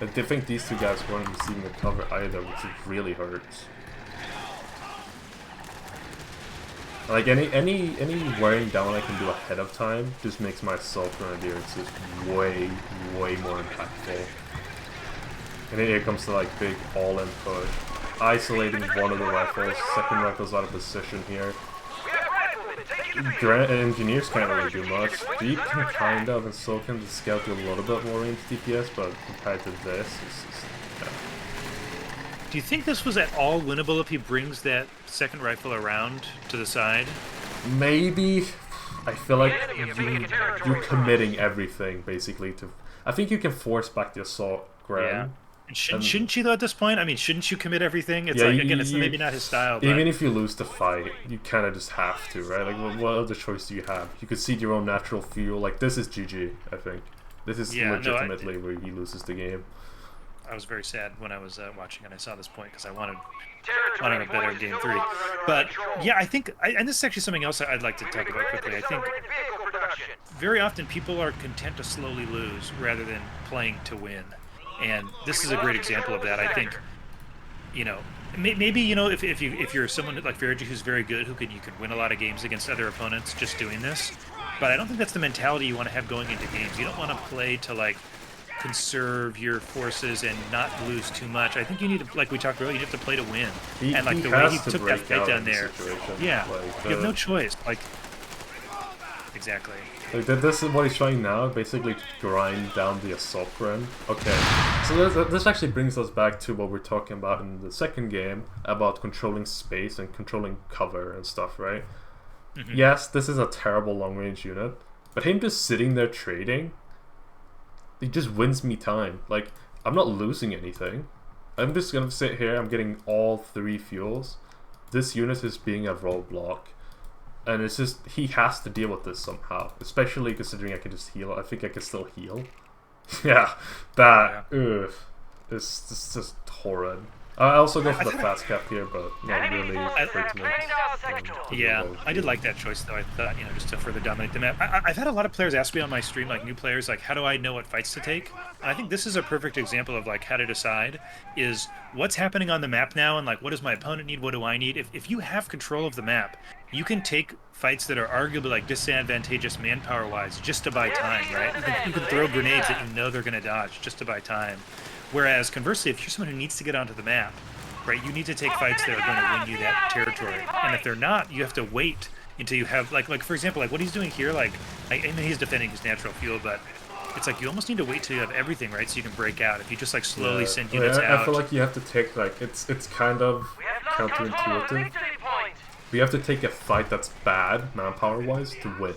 I think these two guys weren't receiving the cover either, which really hurts. Like any wearing down I can do ahead of time just makes my assault grenadiers just way more impactful. And then here comes the like big all-in push, isolating one of the rifles. Second rifle's out of position here. Engineers can't really do much. Jeep can kind of, and so can the Scout do a little bit more range DPS, but compared to this, it's just, yeah. Do you think this was at all winnable if he brings that second rifle around to the side? Maybe. I feel like you're committing everything, basically, to... I think you can force back the assault, Graham. Yeah. Shouldn't you, though, at this point? I mean, shouldn't you commit everything? It's like, again, it's maybe not his style, but... Even if you lose the fight, you kind of just have to, right? Like, what other choice do you have? You could seed your own natural fuel. Like, this is GG, I think. This is legitimately where he loses the game. I was very sad when I was watching and I saw this point because I wanted a better game 3. But, yeah, I think... and this is actually something else I'd like to talk about quickly. I think very often people are content to slowly lose rather than playing to win. And this is a great example of that. I think, maybe if you're someone like Verge who's very good, you could win a lot of games against other opponents just doing this. But I don't think that's the mentality you want to have going into games. You don't want to play to like conserve your forces and not lose too much. I think you need to, like we talked earlier, you have to play to win. And like the way he took that fight down there, yeah, you have no choice. Like, exactly. Like this is what he's trying now, basically grind down the assault gren. Okay, so this actually brings us back to what we're talking about in the second game, about controlling space and controlling cover and stuff, right? Mm-hmm. Yes, this is a terrible long-range unit, but him just sitting there trading, he just wins me time. Like, I'm not losing anything. I'm just gonna sit here, I'm getting all 3 fuels. This unit is being a roadblock. And it's just, he has to deal with this somehow. Especially considering I can just heal. I think I can still heal. Yeah, that, ugh. It's just horrid. I also go for the fast cap here, but not really yeah, I did like that choice though. I thought, just to further dominate the map. I've had a lot of players ask me on my stream, like new players, like how do I know what fights to take? And I think this is a perfect example of like how to decide is what's happening on the map now and like what does my opponent need, what do I need? If you have control of the map, you can take fights that are arguably like disadvantageous manpower wise just to buy time, right? You can throw grenades that you know they're going to dodge just to buy time. Whereas, conversely, if you're someone who needs to get onto the map, right, you need to take fights that are going to win you that territory. And if they're not, you have to wait until you have, like for example, like what he's doing here, like I mean, he's defending his natural field, but it's like you almost need to wait till you have everything, right? So you can break out. If you just like slowly send units I out. feel like you have to take like it's kind of counterintuitive. But you have to take a fight that's bad manpower wise to win.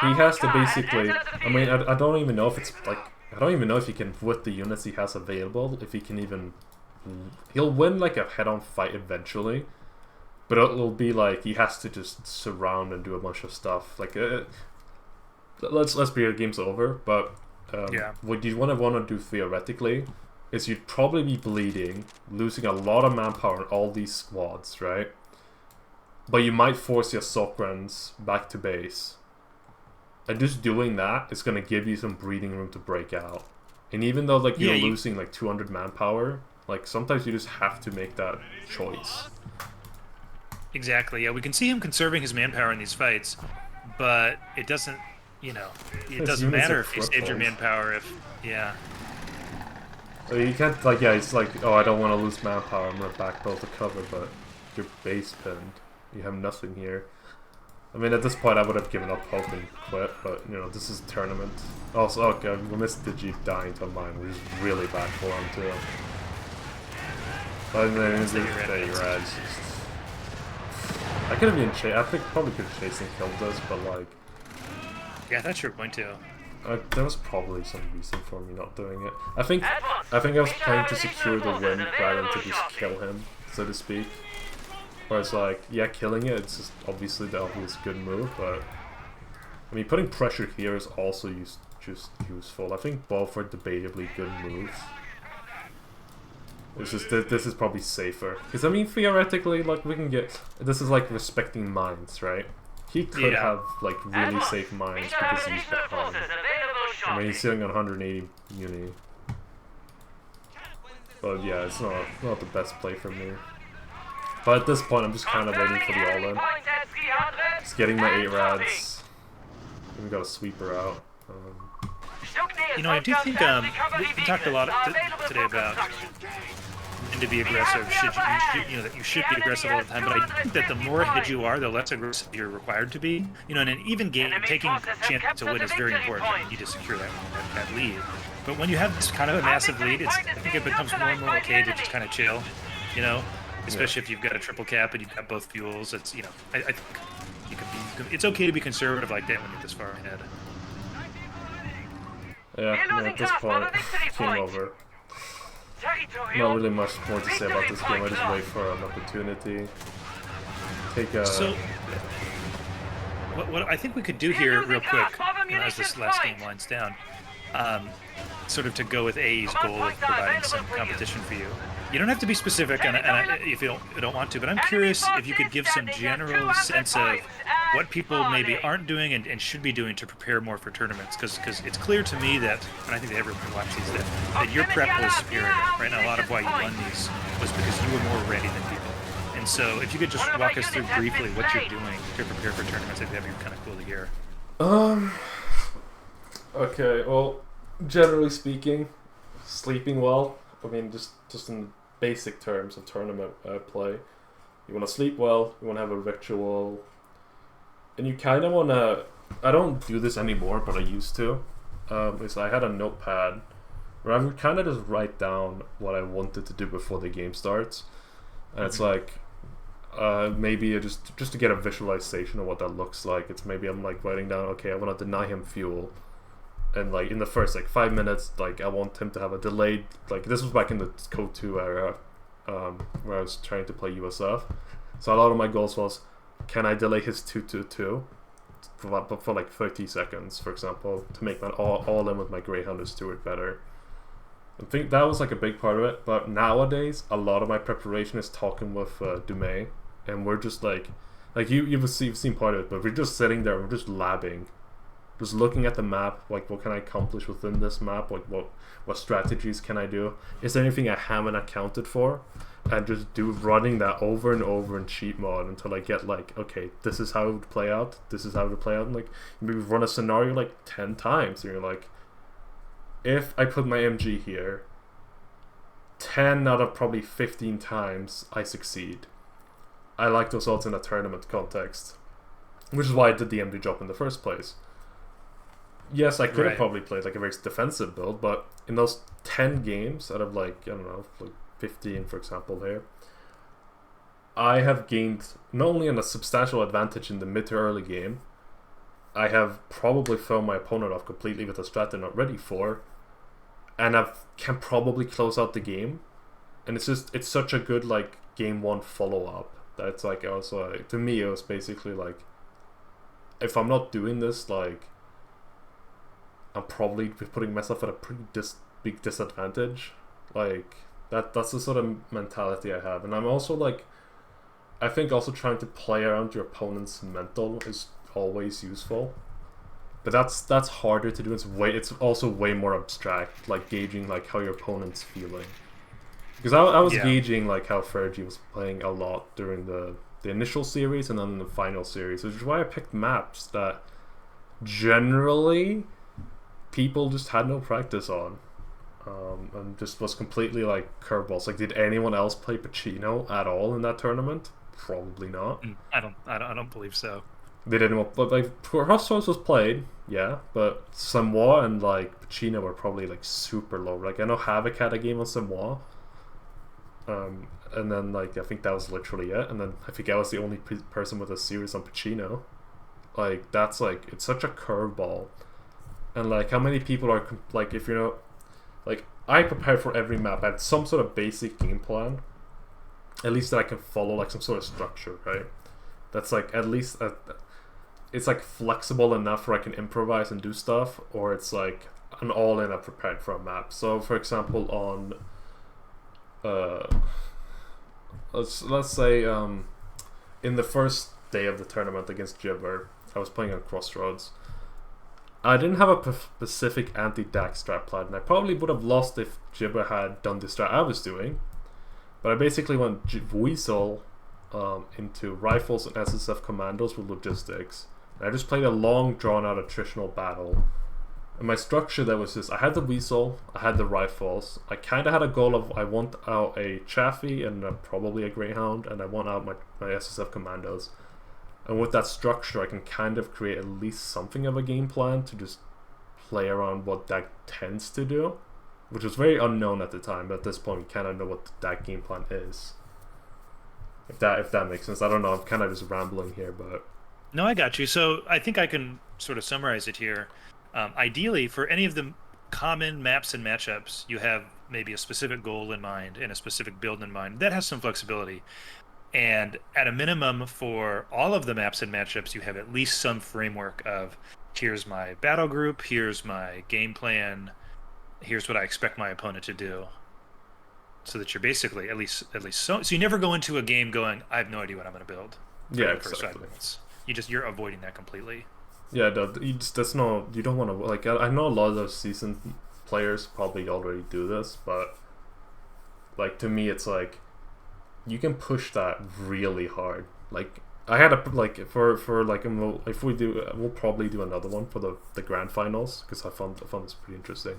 He has to basically. I mean, I don't even know if it's like. I don't even know if he can, with the units he has available, if he can even. He'll win like a head-on fight eventually, but it'll be like he has to just surround and do a bunch of stuff. Like, let's be the game's over. But what you want to do theoretically is you'd probably be bleeding, losing a lot of manpower in all these squads, right? But you might force your Sokrans back to base. And just doing that is going to give you some breathing room to break out. And even though like you're losing like 200 manpower, like sometimes you just have to make that choice. Exactly. Yeah, we can see him conserving his manpower in these fights, but it doesn't, it doesn't matter if you saved your manpower So you can't like it's like, oh, I don't want to lose manpower, I'm going to backpedal to cover, but you're base pinned. You have nothing here. I mean, at this point, I would have given up hope and quit, but, this is a tournament. Also, okay, we missed the Jeep dying to mine, which is really bad for him, too. But then it's just... I could have been I think probably could have chased and killed this, but, like... Yeah, that's your point, too. There was probably some reason for me not doing it. I think I was playing to secure the win rather than to just kill him, so to speak. Whereas, like, yeah, killing it, it's just obviously the obvious good move, but... I mean, putting pressure here is also just useful. I think both are debatably good moves. It's just that this is probably safer. Because, I mean, theoretically, like, we can get... This is like respecting mines, right? He could have, like, really safe mines because he's behind. I mean, he's sitting on 180 uni. But yeah, it's not the best play for me. But at this point, I'm just kind of waiting for the all-in. Just getting my 8 rads. We got a sweeper out. I do think we talked a lot today about when to be aggressive. That you should be aggressive all the time. But I think that the more ahead you are, the less aggressive you're required to be. In an even game, taking chance to win is very important. You need to secure that lead. But when you have this kind of a massive lead, I think it becomes more and more okay to just kind of chill. Especially if you've got a triple cap and you've got both fuels. It's I think it's okay to be conservative like that when you're this far ahead. Yeah, at this point, game over. Not really much more to say about this game. I just wait for an opportunity. Take a. So, what I think we could do here, real quick, as this last game winds down, sort of to go with AE's goal of providing some competition for you. You don't have to be specific, if you don't want to, but I'm curious if you could give some general sense of what people maybe aren't doing and should be doing to prepare more for tournaments, because it's clear to me that, and I think that everyone who watches these, that your prep was superior, right? And a lot of why you won these was because you were more ready than people. And so if you could just walk us through briefly what you're doing to prepare for tournaments, that'd be kind of cool to hear. Okay, well, generally speaking, sleeping well. I mean, just in basic terms of tournament play, you want to sleep well, you want to have a ritual, and you kind of want to... I don't do this anymore, but I used to. Is I had a notepad where I would kind of just write down what I wanted to do before the game starts, and it's like maybe just to get a visualization of what that looks like. It's maybe I'm like writing down, okay, I want to deny him fuel. And like in the first 5 minutes, I want him to have a delayed, this was back in the Code 2 era, where I was trying to play USF. So a lot of my goals was, can I delay his 2-2-2 for 30 seconds, for example, to make that all in with my Greyhound and Stewart better. I think that was a big part of it. But nowadays, a lot of my preparation is talking with Dumais, and we're just you've seen part of it, but we're just sitting there, we're just labbing. Just looking at the map, what can I accomplish within this map? What strategies can I do? Is there anything I haven't accounted for? And just running that over and over in cheat mode until I get okay, this is how it would play out. This is how it would play out. And maybe run a scenario 10 times. And you're if I put my MG here, 10 out of probably 15 times I succeed. I like those odds in a tournament context, which is why I did the MG job in the first place. yes, I could have Right. probably played like a very defensive build, but in those 10 games out of like, I don't know, like 15 for example here, I have gained not only a substantial advantage in the mid to early game, I have probably thrown my opponent off completely with a strat they're not ready for, and I can probably close out the game. And it's such a good like game one follow up that it's like also like, to me it was basically like, if I'm not doing this, like I'm probably putting myself at a pretty big disadvantage. Like that's the sort of mentality I have, and I'm also like, I think also trying to play around your opponent's mental is always useful. But that's harder to do. It's also way more abstract, like gauging like how your opponent's feeling. Because I was Yeah. gauging like how Fergie was playing a lot during the initial series and then the final series, which is why I picked maps that generally people just had no practice on. And just was completely like curveballs. Like, did anyone else play Pacino at all in that tournament? Probably not. I don't believe so. They didn't. But like, Crossroads was played, yeah. But Samoa and like Pacino were probably like super low. Like I know Havoc had a game on Samoa, and then like I think that was literally it. And then I think I was the only person with a series on Pacino. Like that's like it's such a curveball, and like how many people are like if you know, like I prepare for every map. I had some sort of basic game plan, at least that I can follow like some sort of structure, right? That's like at least it's like flexible enough where I can improvise and do stuff, or it's like an all-in I've prepared for a map. So for example on uh let's say in the first day of the tournament against Gibber, I was playing on Crossroads. I didn't have a specific anti-DAC strat plan, and I probably would have lost if Gibber had done the strat I was doing. But I basically went Weasel into rifles and SSF commandos with logistics. And I just played a long, drawn-out attritional battle. And my structure there was just, I had the Weasel, I had the rifles. I kind of had a goal of, I want out a Chaffee and probably a Greyhound, and I want out my SSF commandos. And with that structure, I can kind of create at least something of a game plan to just play around what that tends to do, which was very unknown at the time. But at this point, we kind of know what that game plan is. If that makes sense. I don't know. I'm kind of just rambling here, but No, I got you. So I think I can sort of summarize it here. Ideally, for any of the common maps and matchups, you have maybe a specific goal in mind and a specific build in mind. That has some flexibility. And at a minimum, for all of the maps and matchups, you have at least some framework of here's my battle group, here's my game plan, here's what I expect my opponent to do. So that you're basically at least so you never go into a game going, I have no idea what I'm going to build for yeah, the first 5 exactly. minutes. You're avoiding that completely. Yeah, you just that's no. You don't want to like. I know a lot of those seasoned players probably already do this, but like to me, it's like you can push that really hard. Like I had a like for like if we do, we'll probably do another one for the grand finals because I found this pretty interesting.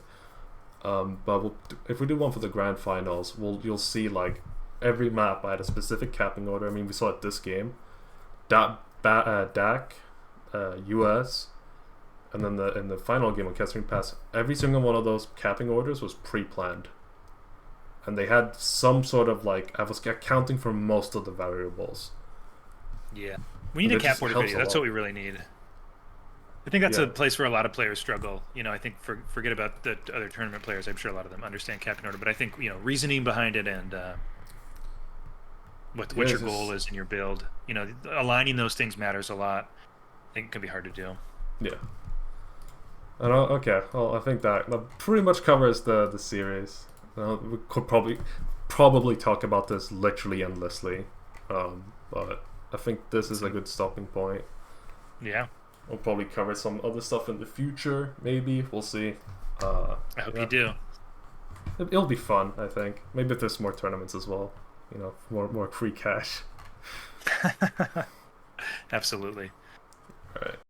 But if we do one for the grand finals, you'll see like every map I had a specific capping order. I mean, we saw it this game. DAC, US, and then in the final game on Catherine Pass, every single one of those capping orders was pre-planned, and they had some sort of like I was accounting for most of the variables. Yeah. We need And a it cap just order helps video. a That's lot. what we really need. I think that's Yeah, a place where a lot of players struggle. I think forget about the other tournament players. I'm sure a lot of them understand cap and order, but I think reasoning behind it and yeah, what it's your goal just is in your build. Aligning those things matters a lot. I think it can be hard to do. yeah. And okay, well, I think that pretty much covers the series. We could probably talk about this literally endlessly, but I think this is a good stopping point. Yeah, We'll probably cover some other stuff in the future. Maybe we'll see. I hope Yeah, you do. it'll be fun. I think maybe if there's more tournaments as well. More free cash. Absolutely. All right.